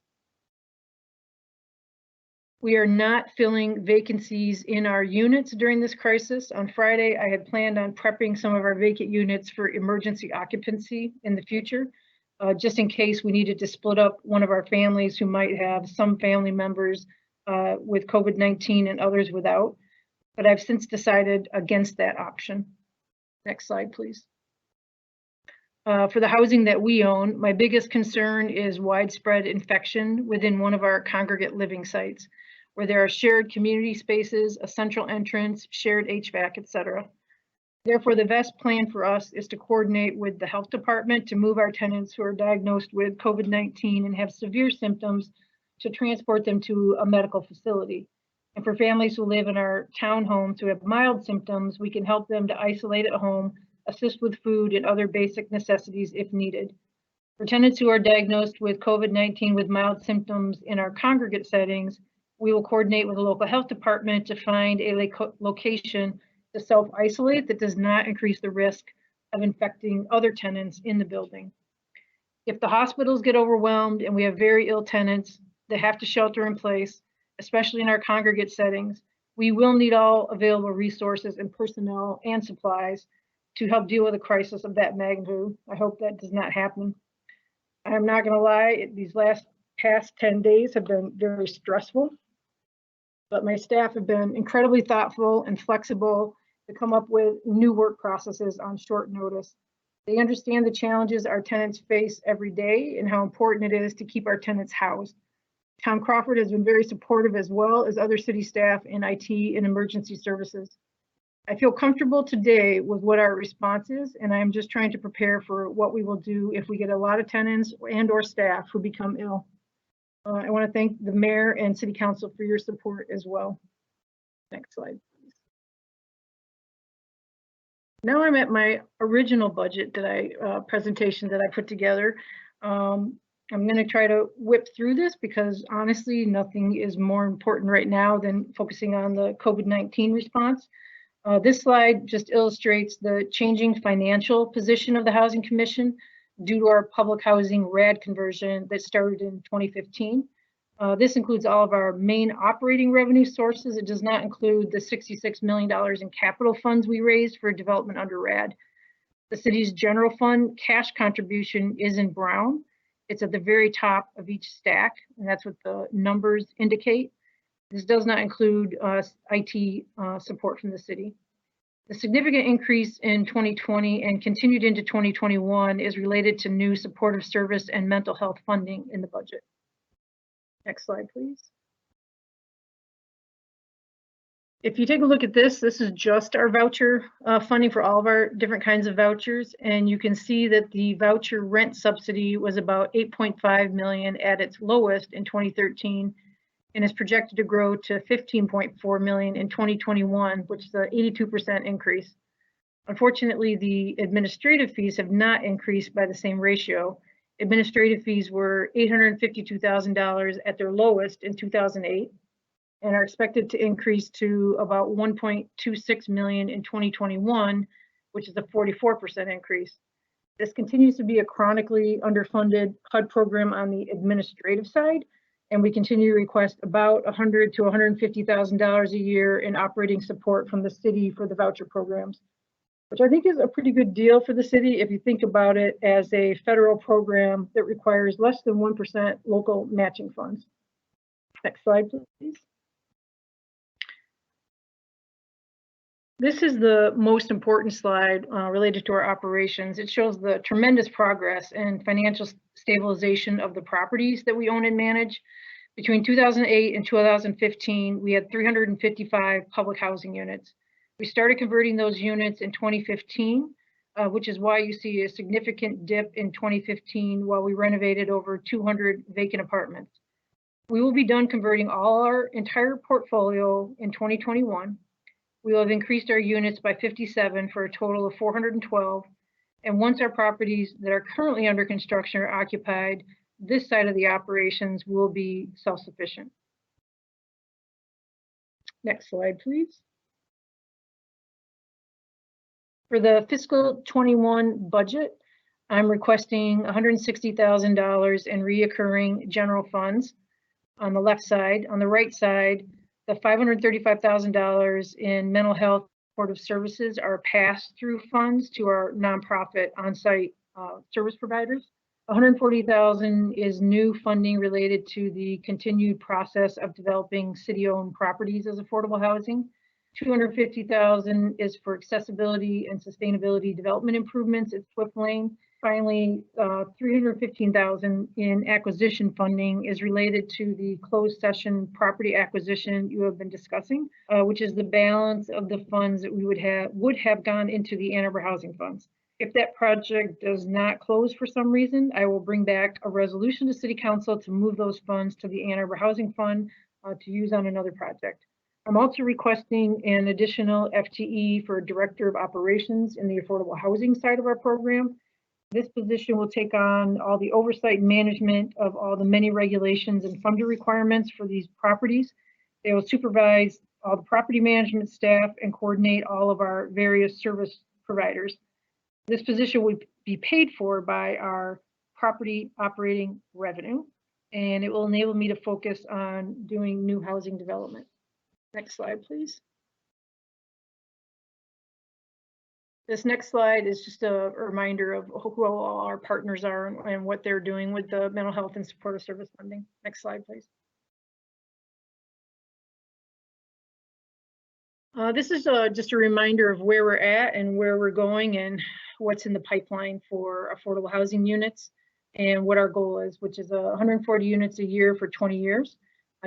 We are not filling vacancies in our units during this crisis. On Friday, I had planned on prepping some of our vacant units for emergency occupancy in the future, just in case we needed to split up one of our families who might have some family members with COVID-19 and others without. But I've since decided against that option. Next slide, please. For the housing that we own, my biggest concern is widespread infection within one of our congregate living sites, where there are shared community spaces, a central entrance, shared HVAC, etc. Therefore, the best plan for us is to coordinate with the health department to move our tenants who are diagnosed with COVID-19 and have severe symptoms to transport them to a medical facility. And for families who live in our townhomes who have mild symptoms, we can help them to isolate at home, assist with food and other basic necessities if needed. For tenants who are diagnosed with COVID-19 with mild symptoms in our congregate settings, we will coordinate with the local health department to find a location to self-isolate that does not increase the risk of infecting other tenants in the building. If the hospitals get overwhelmed and we have very ill tenants that have to shelter in place, especially in our congregate settings, we will need all available resources and personnel and supplies to help deal with a crisis of that magnitude. I hope that does not happen. I'm not gonna lie, these past 10 days have been very stressful, but my staff have been incredibly thoughtful and flexible to come up with new work processes on short notice. They understand the challenges our tenants face every day and how important it is to keep our tenants housed. Tom Crawford has been very supportive, as well as other city staff in IT and emergency services. I feel comfortable today with what our response is, and I'm just trying to prepare for what we will do if we get a lot of tenants and/or staff who become ill. I want to thank the mayor and city council for your support as well. Next slide, please. Now I'm at my original budget that presentation that I put together. I'm going to try to whip through this because honestly, nothing is more important right now than focusing on the COVID-19 response. This slide just illustrates the changing financial position of the Housing Commission due to our public housing RAD conversion that started in 2015. This includes all of our main operating revenue sources. It does not include the $66 million in capital funds we raised for development under RAD. The city's general fund cash contribution is in brown. It's at the very top of each stack, and that's what the numbers indicate. This does not include IT support from the city. The significant increase in 2020 and continued into 2021 is related to new supportive service and mental health funding in the budget. Next slide, please. If you take a look at this, this is just our voucher funding for all of our different kinds of vouchers. And you can see that the voucher rent subsidy was about 8.5 million at its lowest in 2013 and is projected to grow to 15.4 million in 2021, which is an 82% increase. Unfortunately, the administrative fees have not increased by the same ratio. Administrative fees were $852,000 at their lowest in 2008 and are expected to increase to about 1.26 million in 2021, which is a 44% increase. This continues to be a chronically underfunded HUD program on the administrative side, and we continue to request about $100,000 to $150,000 a year in operating support from the city for the voucher programs, which I think is a pretty good deal for the city if you think about it as a federal program that requires less than 1% local matching funds. Next slide, please. This is the most important slide related to our operations. It shows the tremendous progress and financial stabilization of the properties that we own and manage. Between 2008 and 2015, we had 355 public housing units. We started converting those units in 2015, which is why you see a significant dip in 2015 while we renovated over 200 vacant apartments. We will be done converting all our entire portfolio in 2021. We will have increased our units by 57 for a total of 412. And once our properties that are currently under construction are occupied, this side of the operations will be self-sufficient. Next slide, please. For the fiscal 21 budget, I'm requesting $160,000 in reoccurring general funds on the left side. On the right side, the $535,000 in mental health supportive services are pass-through funds to our nonprofit on-site service providers. $140,000 is new funding related to the continued process of developing city-owned properties as affordable housing. $250,000 is for accessibility and sustainability development improvements at Swift Lane. Finally, $315,000 in acquisition funding is related to the closed session property acquisition you have been discussing, which is the balance of the funds that we would have gone into the Ann Arbor Housing Funds. If that project does not close for some reason, I will bring back a resolution to City Council to move those funds to the Ann Arbor Housing Fund to use on another project. I'm also requesting an additional FTE for Director of Operations in the affordable housing side of our program. This position will take on all the oversight and management of all the many regulations and funder requirements for these properties. They will supervise all the property management staff and coordinate all of our various service providers. This position would be paid for by our property operating revenue, and it will enable me to focus on doing new housing development. Next slide, please. This next slide is just a reminder of who all our partners are and what they're doing with the mental health and supportive service funding. Next slide, please. This is just a reminder of where we're at and where we're going and what's in the pipeline for affordable housing units. and what our goal is, which is 140 units a year for 20 years.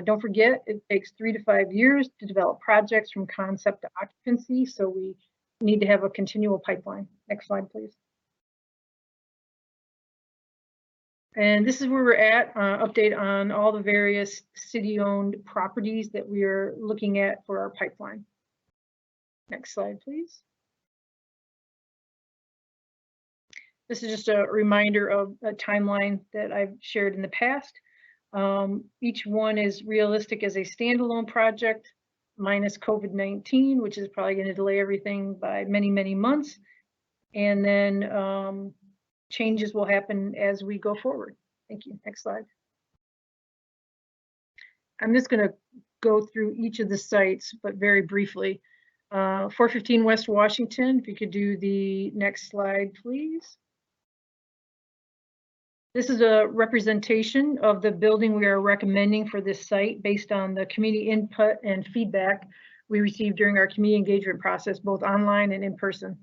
Don't forget, it takes 3 to 5 years to develop projects from concept to occupancy, so we need to have a continual pipeline. Next slide, please. And this is where we're at, update on all the various city-owned properties that we are looking at for our pipeline. Next slide, please. This is just a reminder of a timeline that I've shared in the past. Each one is realistic as a standalone project, minus COVID-19, which is probably going to delay everything by many, many months. And then changes will happen as we go forward. Thank you. Next slide. I'm just going to go through each of the sites, but very briefly. 415 West Washington, if you could do the next slide, please. This is a representation of the building we are recommending for this site based on the community input and feedback we received during our community engagement process, both online and in person.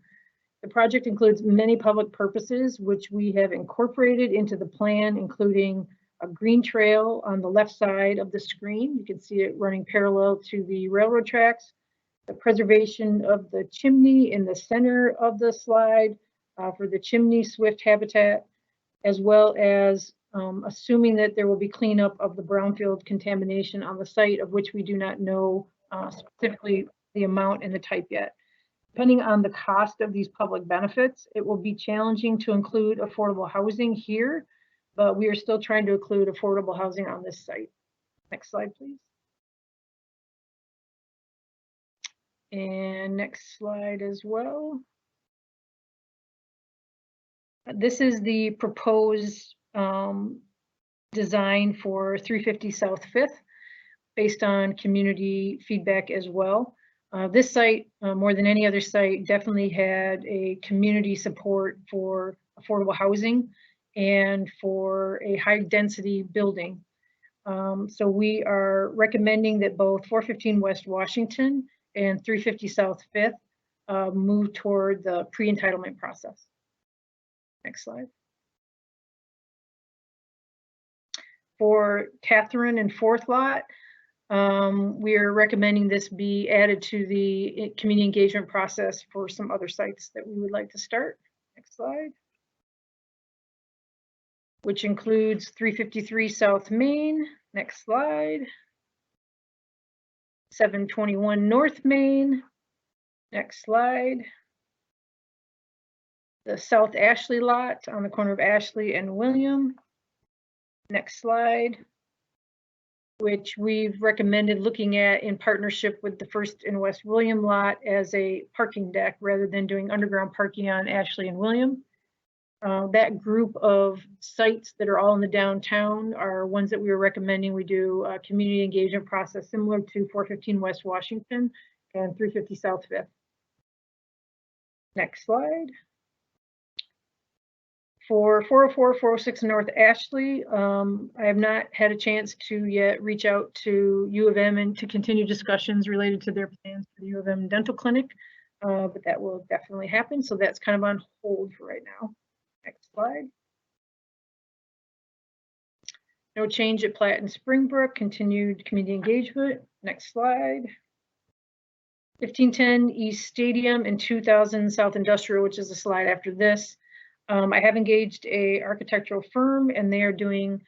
The project includes many public purposes, which we have incorporated into the plan, including a green trail on the left side of the screen. You can see it running parallel to the railroad tracks. The preservation of the chimney in the center of the slide for the chimney swift habitat, as well as assuming that there will be cleanup of the brownfield contamination on the site, of which we do not know specifically the amount and the type yet. Depending on the cost of these public benefits, it will be challenging to include affordable housing here, but we are still trying to include affordable housing on this site. Next slide, please. And next slide as well. This is the proposed design for 350 South 5th based on community feedback as well. This site, more than any other site, definitely had a community support for affordable housing and for a high density building. So we are recommending that both 415 West Washington and 350 South 5th move toward the pre-entitlement process. Next slide. For Catherine and 4th lot, we are recommending this be added to the community engagement process for some other sites that we would like to start. Next slide. Which includes 353 South Main. Next slide. 721 North Main. Next slide. The South Ashley lot on the corner of Ashley and William. Next slide. Which we've recommended looking at in partnership with the First and West William lot as a parking deck rather than doing underground parking on Ashley and William. That group of sites that are all in the downtown are ones that we were recommending we do a community engagement process similar to 415 West Washington and 350 South 5th. Next slide. For 404, 406 North Ashley, I have not had a chance to yet reach out to U of M and to continue discussions related to their plans for the U of M dental clinic, but that will definitely happen. So that's kind of on hold for right now. Next slide. No change at Platt and Springbrook, continued community engagement. Next slide. 1510 East Stadium and 2000 South Industrial, which is the slide after this. I have engaged a architectural firm and they are doing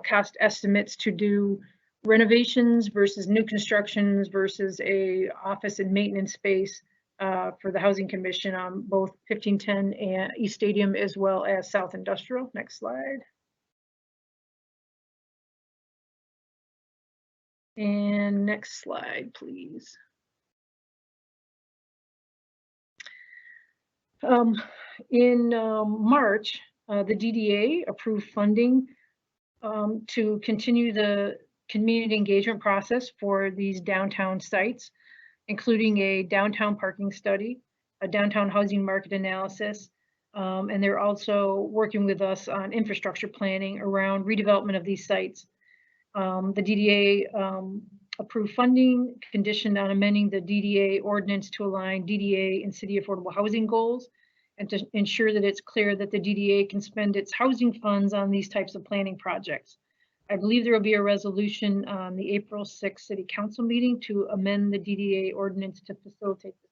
cost estimates to do renovations versus new constructions versus a office and maintenance space for the Housing Commission on both 1510 and East Stadium as well as South Industrial. Next slide. And next slide, please. In March, the DDA approved funding to continue the community engagement process for these downtown sites, including a downtown parking study, a downtown housing market analysis, and they're also working with us on infrastructure planning around redevelopment of these sites. The DDA approved funding conditioned on amending the DDA ordinance to align DDA and city affordable housing goals, and to ensure that it's clear that the DDA can spend its housing funds on these types of planning projects. I believe there will be a resolution on the April 6th City Council meeting to amend the DDA ordinance to facilitate this.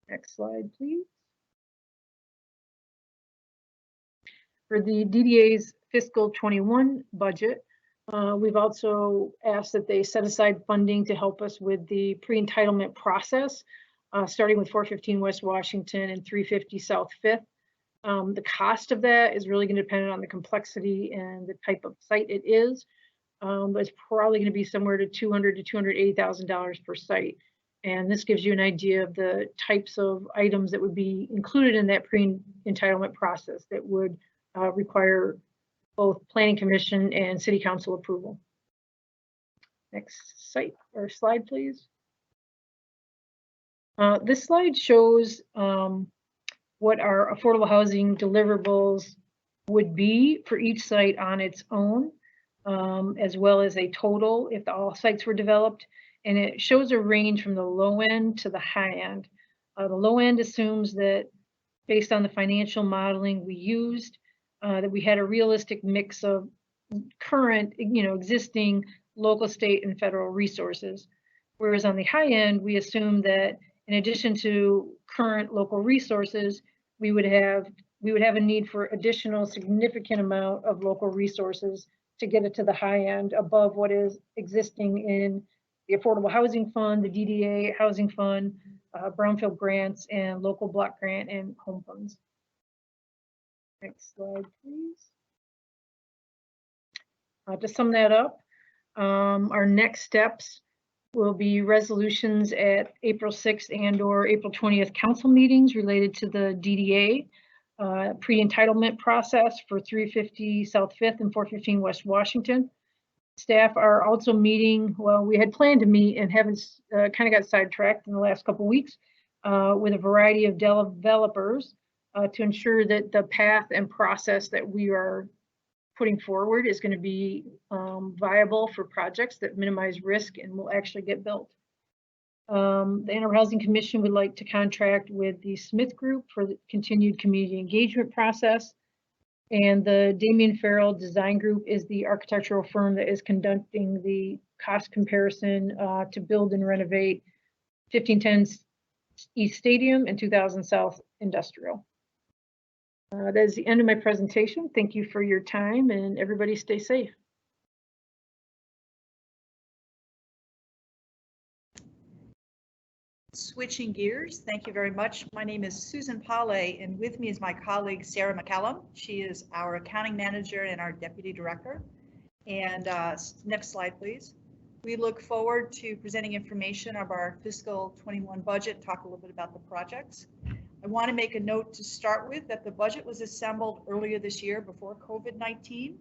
Next slide, please. For the DDA's fiscal 21 budget, we've also asked that they set aside funding to help us with the pre-entitlement process, starting with 415 West Washington and 350 South 5th. The cost of that is really going to depend on the complexity and the type of site it is, but it's probably going to be somewhere to $200,000 to $280,000 per site. And this gives you an idea of the types of items that would be included in that pre-entitlement process that would require both Planning Commission and City Council approval. Next slide, please. This slide shows what our affordable housing deliverables would be for each site on its own, as well as a total if all sites were developed. And it shows a range from the low end to the high end. The low end assumes that based on the financial modeling we used, that we had a realistic mix of current, existing local, state, and federal resources. Whereas on the high end, we assume that in addition to current local resources, we would have a need for additional significant amount of local resources to get it to the high end above what is existing in the Affordable Housing Fund, the DDA Housing Fund, Brownfield grants, and local block grant and home funds. Next slide, please. To sum that up, our next steps will be resolutions at April 6th and/or April 20th council meetings related to the DDA pre-entitlement process for 350 South 5th and 415 West Washington. Staff are also meeting, well, we had planned to meet and haven't kind of got sidetracked in the last couple of weeks with a variety of developers to ensure that the path and process that we are putting forward is going to be viable for projects that minimize risk and will actually get built. The Ann Arbor Housing Commission would like to contract with the Smith Group for the continued community engagement process. And the Damian Farrell Design Group is the architectural firm that is conducting the cost comparison to build and renovate 1510 East Stadium and 2000 South Industrial. That is the end of my presentation. Thank you for your time, and everybody stay safe. Switching gears, thank you very much. My name is Susan Pale, and with me is my colleague Sarah McCallum. She is our accounting manager and our deputy director. And next slide, please. We look forward to presenting information of our fiscal 21 budget, talk a little bit about the projects. I want to make a note to start with that the budget was assembled earlier this year before COVID-19.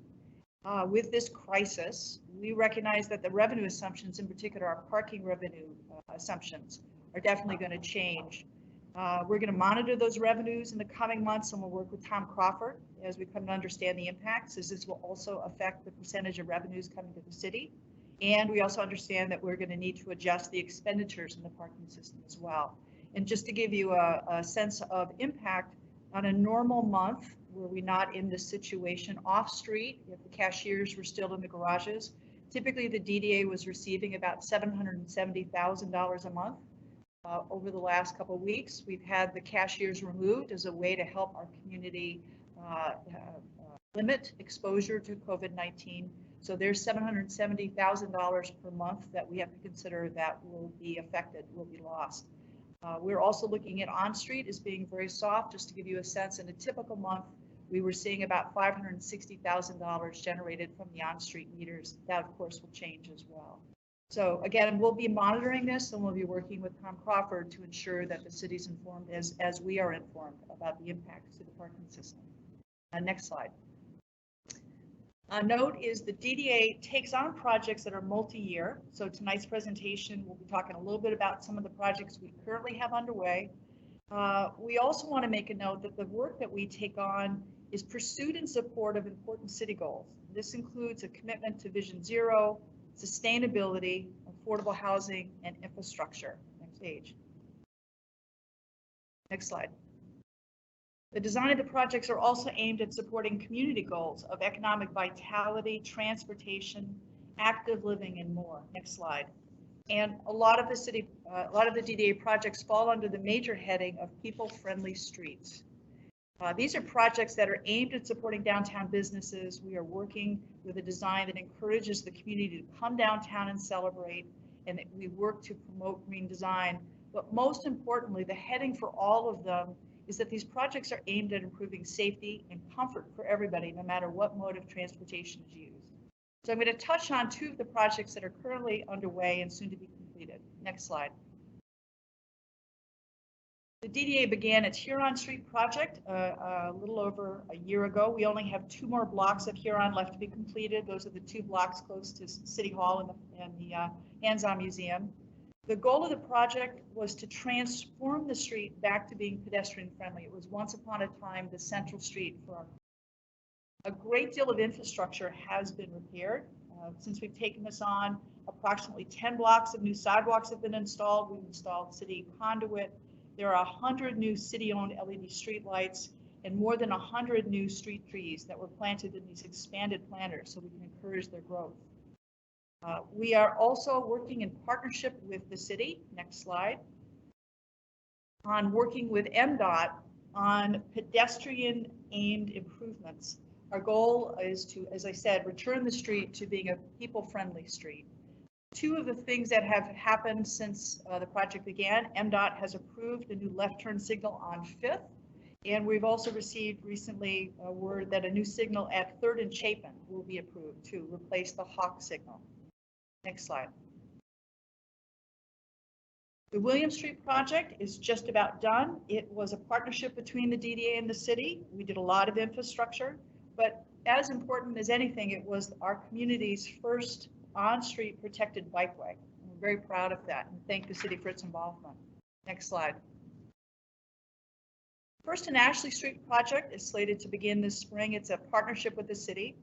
With this crisis, we recognize that the revenue assumptions, in particular our parking revenue assumptions, are definitely going to change. We're going to monitor those revenues in the coming months, and we'll work with Tom Crawford as we come to understand the impacts, as this will also affect the percentage of revenues coming to the city. And we also understand that we're going to need to adjust the expenditures in the parking system as well. And just to give you a sense of impact, on a normal month, were we not in this situation off street, if the cashiers were still in the garages, typically the DDA was receiving about $770,000 a month. Over the last couple of weeks, we've had the cashiers removed as a way to help our community limit exposure to COVID-19. So there's $770,000 per month that we have to consider that will be affected, will be lost. We're also looking at on-street as being very soft. Just to give you a sense, in a typical month, we were seeing about $560,000 generated from the on-street meters. That, of course, will change as well. So again, we'll be monitoring this, and we'll be working with Tom Crawford to ensure that the city's informed as we are informed about the impacts to the parking system. Next slide. A note is the DDA takes on projects that are multi-year. So tonight's presentation, we'll be talking a little bit about some of the projects we currently have underway. We also want to make a note that the work that we take on is pursued in support of important city goals. This includes a commitment to Vision Zero, sustainability, affordable housing, and infrastructure. Next page. Next slide. The design of the projects are also aimed at supporting community goals of economic vitality, transportation, active living, and more. Next slide. And a lot of the DDA projects fall under the major heading of people-friendly streets. These are projects that are aimed at supporting downtown businesses. We are working with a design that encourages the community to come downtown and celebrate, and that we work to promote green design. But most importantly, the heading for all of them is that these projects are aimed at improving safety and comfort for everybody, no matter what mode of transportation is used. So I'm going to touch on two of the projects that are currently underway and soon to be completed. Next slide. The DDA began its Huron Street project a little over a year ago. We only have 2 more blocks of Huron left to be completed. Those are the 2 blocks close to City Hall and the Hands-On Museum. The goal of the project was to transform the street back to being pedestrian friendly. It was once upon a time the central street for our. A great deal of infrastructure has been repaired. Since we've taken this on, approximately 10 blocks of new sidewalks have been installed. We've installed city conduit. There are 100 new city-owned LED streetlights and more than 100 new street trees that were planted in these expanded planters so we can encourage their growth. We are also working in partnership with the city, next slide, on working with MDOT on pedestrian-aimed improvements. Our goal is to, as I said, return the street to being a people-friendly street. 2 of the things that have happened since the project began, MDOT has approved a new left turn signal on 5th, and we've also received recently word that a new signal at 3rd and Chapin will be approved to replace the Hawk signal. Next slide. The William Street project is just about done. It was a partnership between the DDA and the city. We did a lot of infrastructure, but as important as anything, it was our community's first on-street protected bikeway. We're very proud of that and thank the city for its involvement. Next slide. First and Ashley Street project is slated to begin this spring. It's a partnership with the city.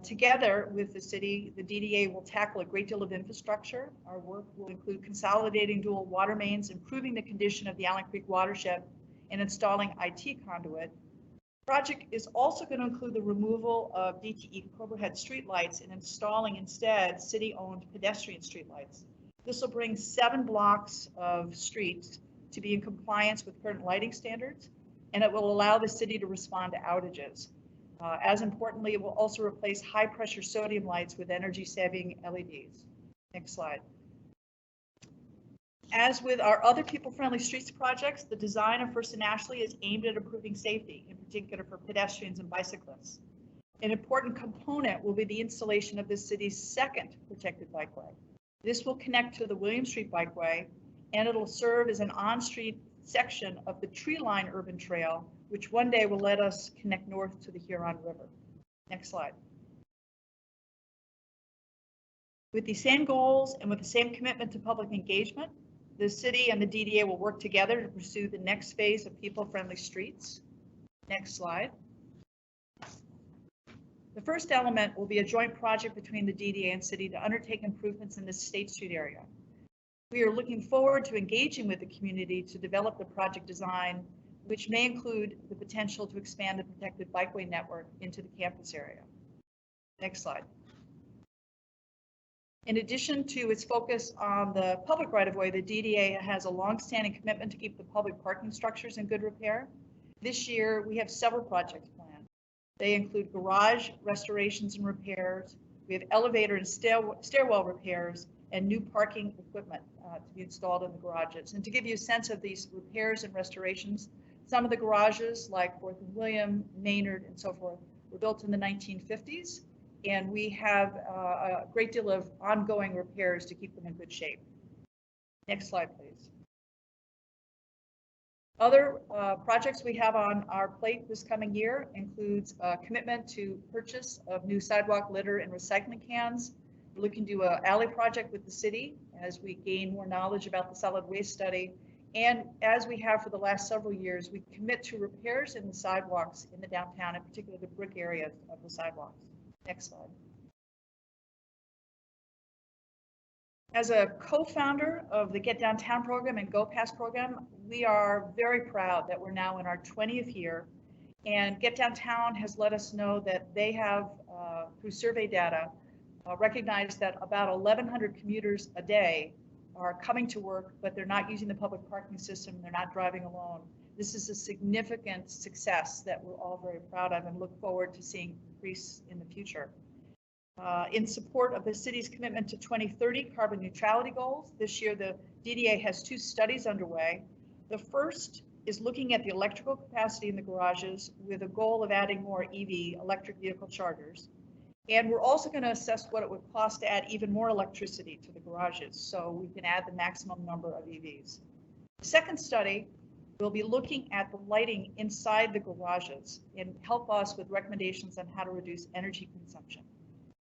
Together with the city, the DDA will tackle a great deal of infrastructure. Our work will include consolidating dual water mains, improving the condition of the Allen Creek watershed, and installing IT conduit. The project is also going to include the removal of DTE overhead streetlights and installing instead city-owned pedestrian streetlights. This will bring 7 blocks of streets to be in compliance with current lighting standards, and it will allow the city to respond to outages. As importantly, it will also replace high-pressure sodium lights with energy-saving LEDs. Next slide. As with our other people-friendly streets projects, the design of First and Ashley is aimed at improving safety, in particular for pedestrians and bicyclists. An important component will be the installation of the city's 2nd protected bikeway. This will connect to the William Street bikeway, and it'll serve as an on-street section of the Trendline urban trail, which one day will let us connect north to the Huron River. Next slide. With the same goals and with the same commitment to public engagement, the city and the DDA will work together to pursue the next phase of people-friendly streets. Next slide. The first element will be a joint project between the DDA and city to undertake improvements in the State Street area. We are looking forward to engaging with the community to develop the project design, which may include the potential to expand the protected bikeway network into the campus area. Next slide. In addition to its focus on the public right-of-way, the DDA has a long-standing commitment to keep the public parking structures in good repair. This year, we have several projects planned. They include garage restorations and repairs. We have elevator and stairwell repairs and new parking equipment to be installed in the garages. And to give you a sense of these repairs and restorations, some of the garages like 4th and William, Maynard, and so forth were built in the 1950s. And we have a great deal of ongoing repairs to keep them in good shape. Next slide, please. Other projects we have on our plate this coming year includes a commitment to purchase of new sidewalk litter and recycling cans. We're looking to do an alley project with the city as we gain more knowledge about the solid waste study. And as we have for the last several years, we commit to repairs in the sidewalks in the downtown, in particular the brick areas of the sidewalks. Next slide. As a co-founder of the Get Downtown program and Go Pass program, we are very proud that we're now in our 20th year, and Get Downtown has let us know that they have, through survey data, recognized that about 1,100 commuters a day are coming to work, but they're not using the public parking system, they're not driving alone. This is a significant success that we're all very proud of and look forward to seeing increase in the future. In support of the city's commitment to 2030 carbon neutrality goals, this year the DDA has 2 studies underway. The first is looking at the electrical capacity in the garages with a goal of adding more EV, electric vehicle chargers. And we're also going to assess what it would cost to add even more electricity to the garages so we can add the maximum number of EVs. The second study will be looking at the lighting inside the garages and help us with recommendations on how to reduce energy consumption.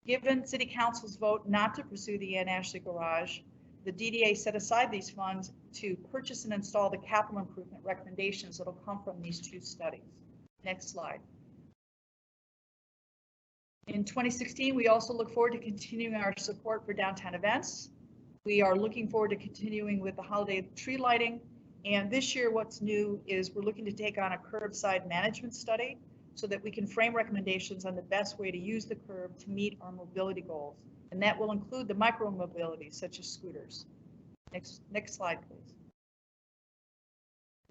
Given City Council's vote not to pursue the Ann Ashley Garage, the DDA set aside these funds to purchase and install the capital improvement recommendations that will come from these 2 studies. Next slide. In 2016, we also look forward to continuing our support for downtown events. We are looking forward to continuing with the holiday tree lighting. And this year, what's new is we're looking to take on a curbside management study so that we can frame recommendations on the best way to use the curb to meet our mobility goals. And that will include the micro mobility, such as scooters. Next slide, please.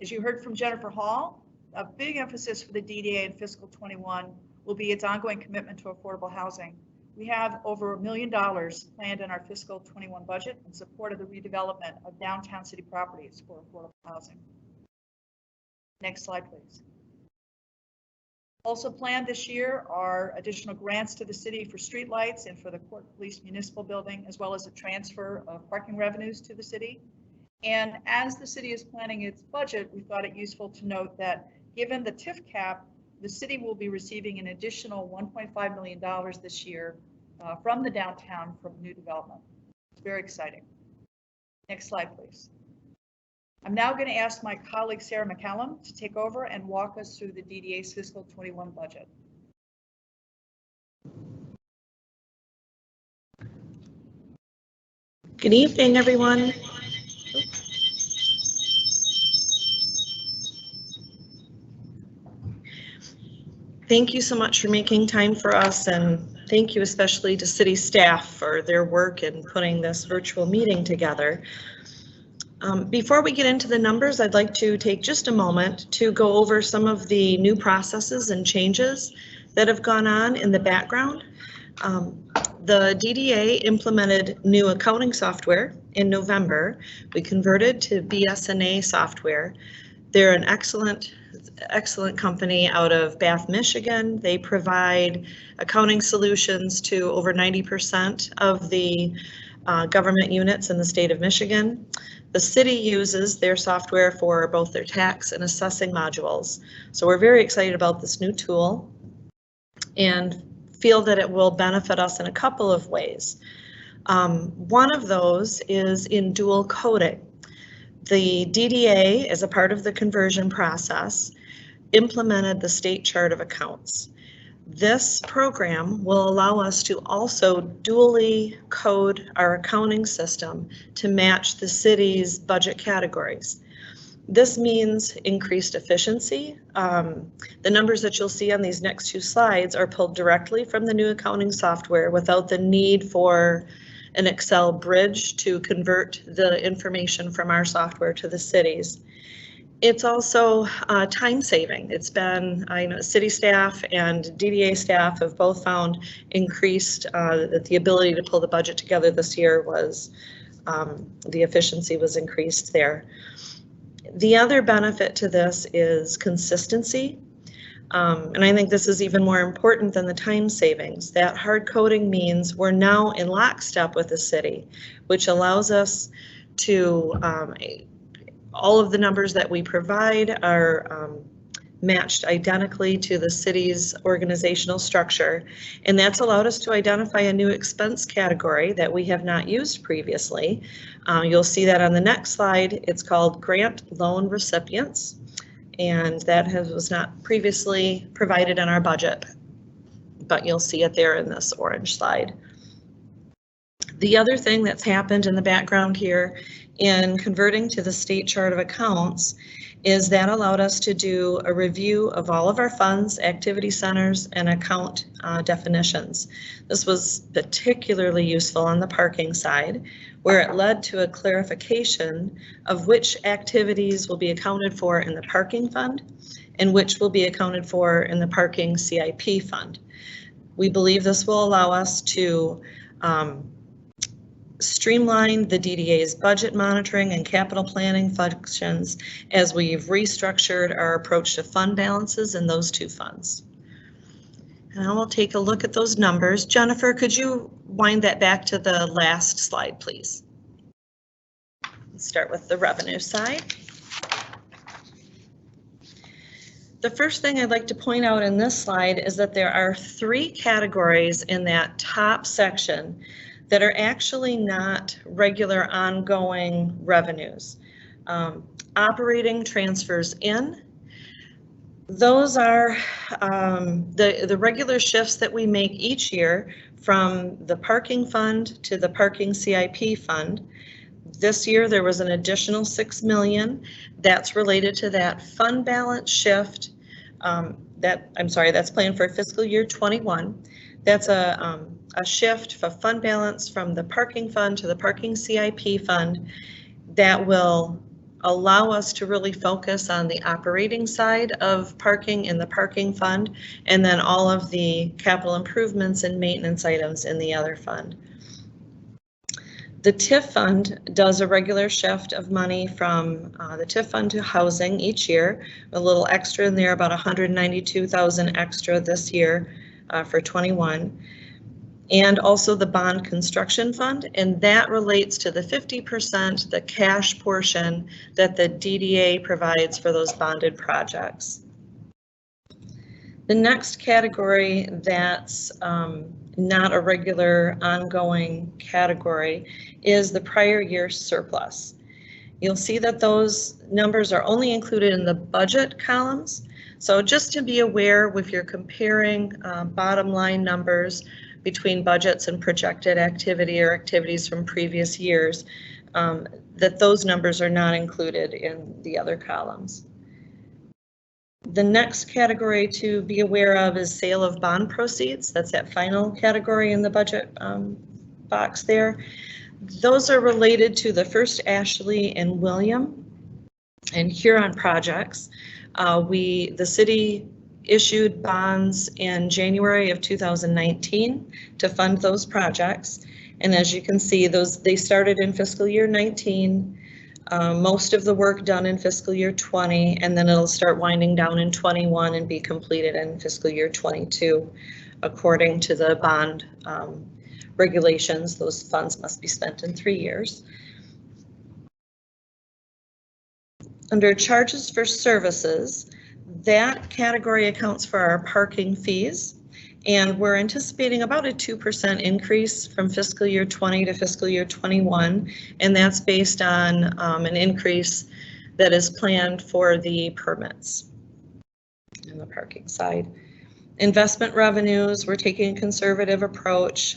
As you heard from Jennifer Hall, a big emphasis for the DDA in fiscal 21 will be its ongoing commitment to affordable housing. We have over $1 million planned in our fiscal 21 budget in support of the redevelopment of downtown city properties for affordable housing. Next slide, please. Also planned this year are additional grants to the city for streetlights and for the Court Police Municipal Building, as well as a transfer of parking revenues to the city. And as the city is planning its budget, we thought it useful to note that given the TIF cap, the city will be receiving an additional $1.5 million this year from the downtown from new development. It's very exciting. Next slide, please. I'm now going to ask my colleague Sarah McCallum to take over and walk us through the DDA's fiscal 21 budget. Good evening, everyone. Thank you so much for making time for us, and thank you especially to city staff for their work in putting this virtual meeting together. Before we get into the numbers, I'd like to take just a moment to go over some of the new processes and changes that have gone on in the background. The DDA implemented new accounting software in November. We converted to BSNA software. They're an excellent company out of Bath, Michigan. They provide accounting solutions to over 90% of the government units in the state of Michigan. The city uses their software for both their tax and assessing modules. So we're very excited about this new tool and feel that it will benefit us in a couple of ways. One of those is in dual coding. The DDA, as a part of the conversion process, implemented the state chart of accounts. This program will allow us to also dually code our accounting system to match the city's budget categories. This means increased efficiency. The numbers that you'll see on these next 2 slides are pulled directly from the new accounting software without the need for an Excel bridge to convert the information from our software to the city's. It's also time saving. It's been, I know city staff and DDA staff have both found increased, that the ability to pull the budget together this year was, the efficiency was increased there. The other benefit to this is consistency. And I think this is even more important than the time savings. That hard coding means we're now in lockstep with the city, which allows us to, all of the numbers that we provide are matched identically to the city's organizational structure. And that's allowed us to identify a new expense category that we have not used previously. You'll see that on the next slide. It's called grant loan recipients. And that was not previously provided in our budget, but you'll see it there in this orange slide. The other thing that's happened in the background here in converting to the state chart of accounts is that allowed us to do a review of all of our funds, activity centers, and account definitions. This was particularly useful on the parking side, where it led to a clarification of which activities will be accounted for in the parking fund and which will be accounted for in the parking CIP fund. We believe this will allow us to streamline the DDA's budget monitoring and capital planning functions as we've restructured our approach to fund balances in those two funds. And I will take a look at those numbers. Jennifer, could you wind that back to the last slide, please? Let's start with the revenue side. The first thing I'd like to point out in this slide is that there are 3 categories in that top section that are actually not regular ongoing revenues. Operating transfers in, those are the regular shifts that we make each year from the parking fund to the parking CIP fund. This year there was an additional $6 million that's related to that fund balance shift. That's planned for fiscal year 21. That's a shift for fund balance from the parking fund to the parking CIP fund that will allow us to really focus on the operating side of parking in the parking fund, and then all of the capital improvements and maintenance items in the other fund. The TIF fund does a regular shift of money from the TIF fund to housing each year, a little extra in there, about $192,000 extra this year for 21. And also the bond construction fund, and that relates to the 50%, the cash portion that the DDA provides for those bonded projects. The next category that's not a regular ongoing category is the prior year surplus. You'll see that those numbers are only included in the budget columns. So just to be aware, if you're comparing bottom line numbers between budgets and projected activity or activities from previous years, that those numbers are not included in the other columns. The next category to be aware of is sale of bond proceeds. That's that final category in the budget box there. Those are related to the First Ashley and William and Huron projects. The city issued bonds in January of 2019 to fund those projects. And as you can see, they started in fiscal year 19, most of the work done in fiscal year 20, and then it'll start winding down in 21 and be completed in fiscal year 22. According to the bond regulations, those funds must be spent in 3 years. Under charges for services, that category accounts for our parking fees, and we're anticipating about a 2% increase from fiscal year 20 to fiscal year 21, and that's based on an increase that is planned for the permits in the parking side. Investment revenues, we're taking a conservative approach.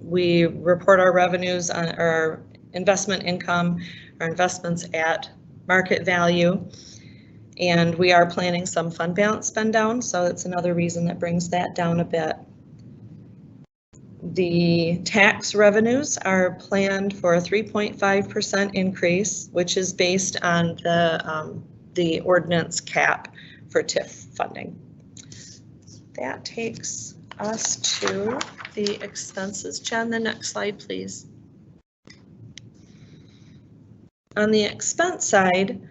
We report our revenues on our investment income, our investments at market value. And we are planning some fund balance spend down, so it's another reason that brings that down a bit. The tax revenues are planned for a 3.5% increase, which is based on the ordinance cap for TIF funding. That takes us to the expenses. Jen, the next slide, please. On the expense side,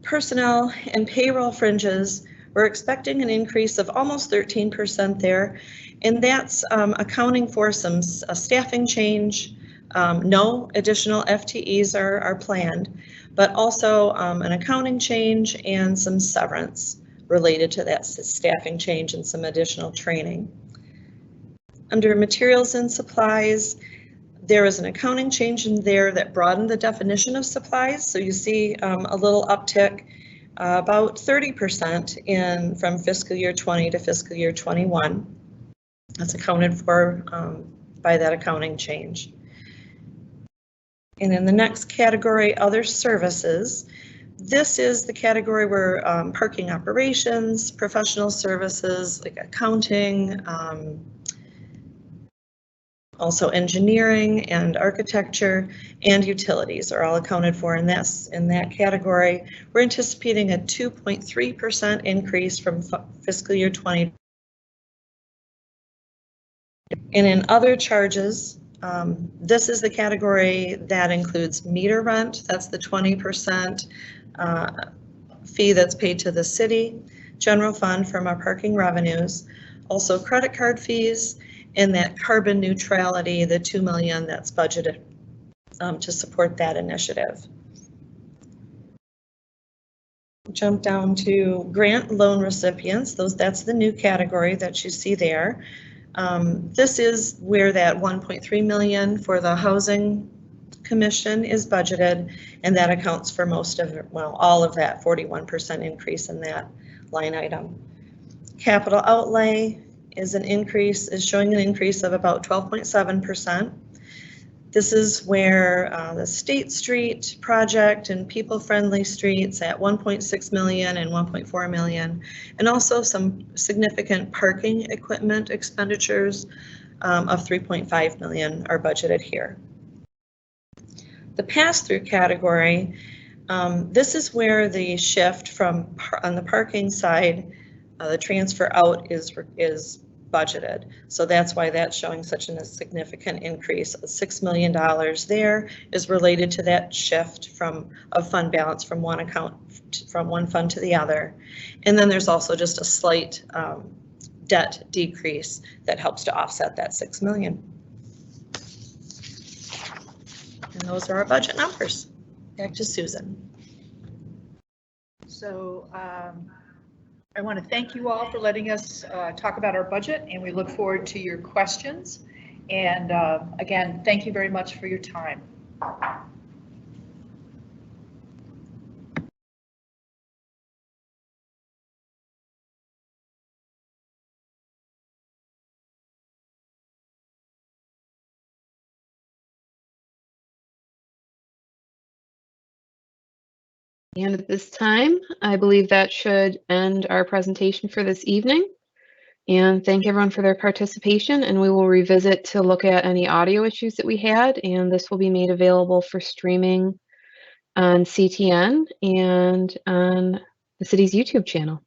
personnel and payroll fringes, we're expecting an increase of almost 13% there, and that's accounting for a staffing change. No additional FTEs are planned, but also an accounting change and some severance related to that staffing change and some additional training. Under materials and supplies, there is an accounting change in there that broadened the definition of supplies. So you see a little uptick, about 30% from fiscal year 20 to fiscal year 21. That's accounted for by that accounting change. And in the next category, other services, this is the category where parking operations, professional services like accounting, also engineering and architecture and utilities are all accounted for in that category. We're anticipating a 2.3% increase from fiscal year 20. And in other charges, this is the category that includes meter rent. That's the 20% fee that's paid to the city, general fund from our parking revenues, also credit card fees, and that carbon neutrality, the $2 million that's budgeted to support that initiative. Jump down to grant loan recipients. That's the new category that you see there. This is where that $1.3 million for the Housing Commission is budgeted, and that accounts for most of it, well, all of that 41% increase in that line item. Capital outlay is showing an increase of about 12.7%. This is where the State Street project and people-friendly streets at 1.6 million and 1.4 million, and also some significant parking equipment expenditures of 3.5 million are budgeted here. The pass-through category, this is where the shift from on the parking side, the transfer out is budgeted. So that's why that's showing such a significant increase. $6 million there is related to that shift of fund balance from one account, from one fund to the other. And then there's also just a slight debt decrease that helps to offset that $6 million. And those are our budget numbers. Back to Susan. So I want to thank you all for letting us talk about our budget, and we look forward to your questions. And again, thank you very much for your time. And at this time, I believe that should end our presentation for this evening. And thank everyone for their participation, and we will revisit to look at any audio issues that we had, and this will be made available for streaming on CTN and on the city's YouTube channel.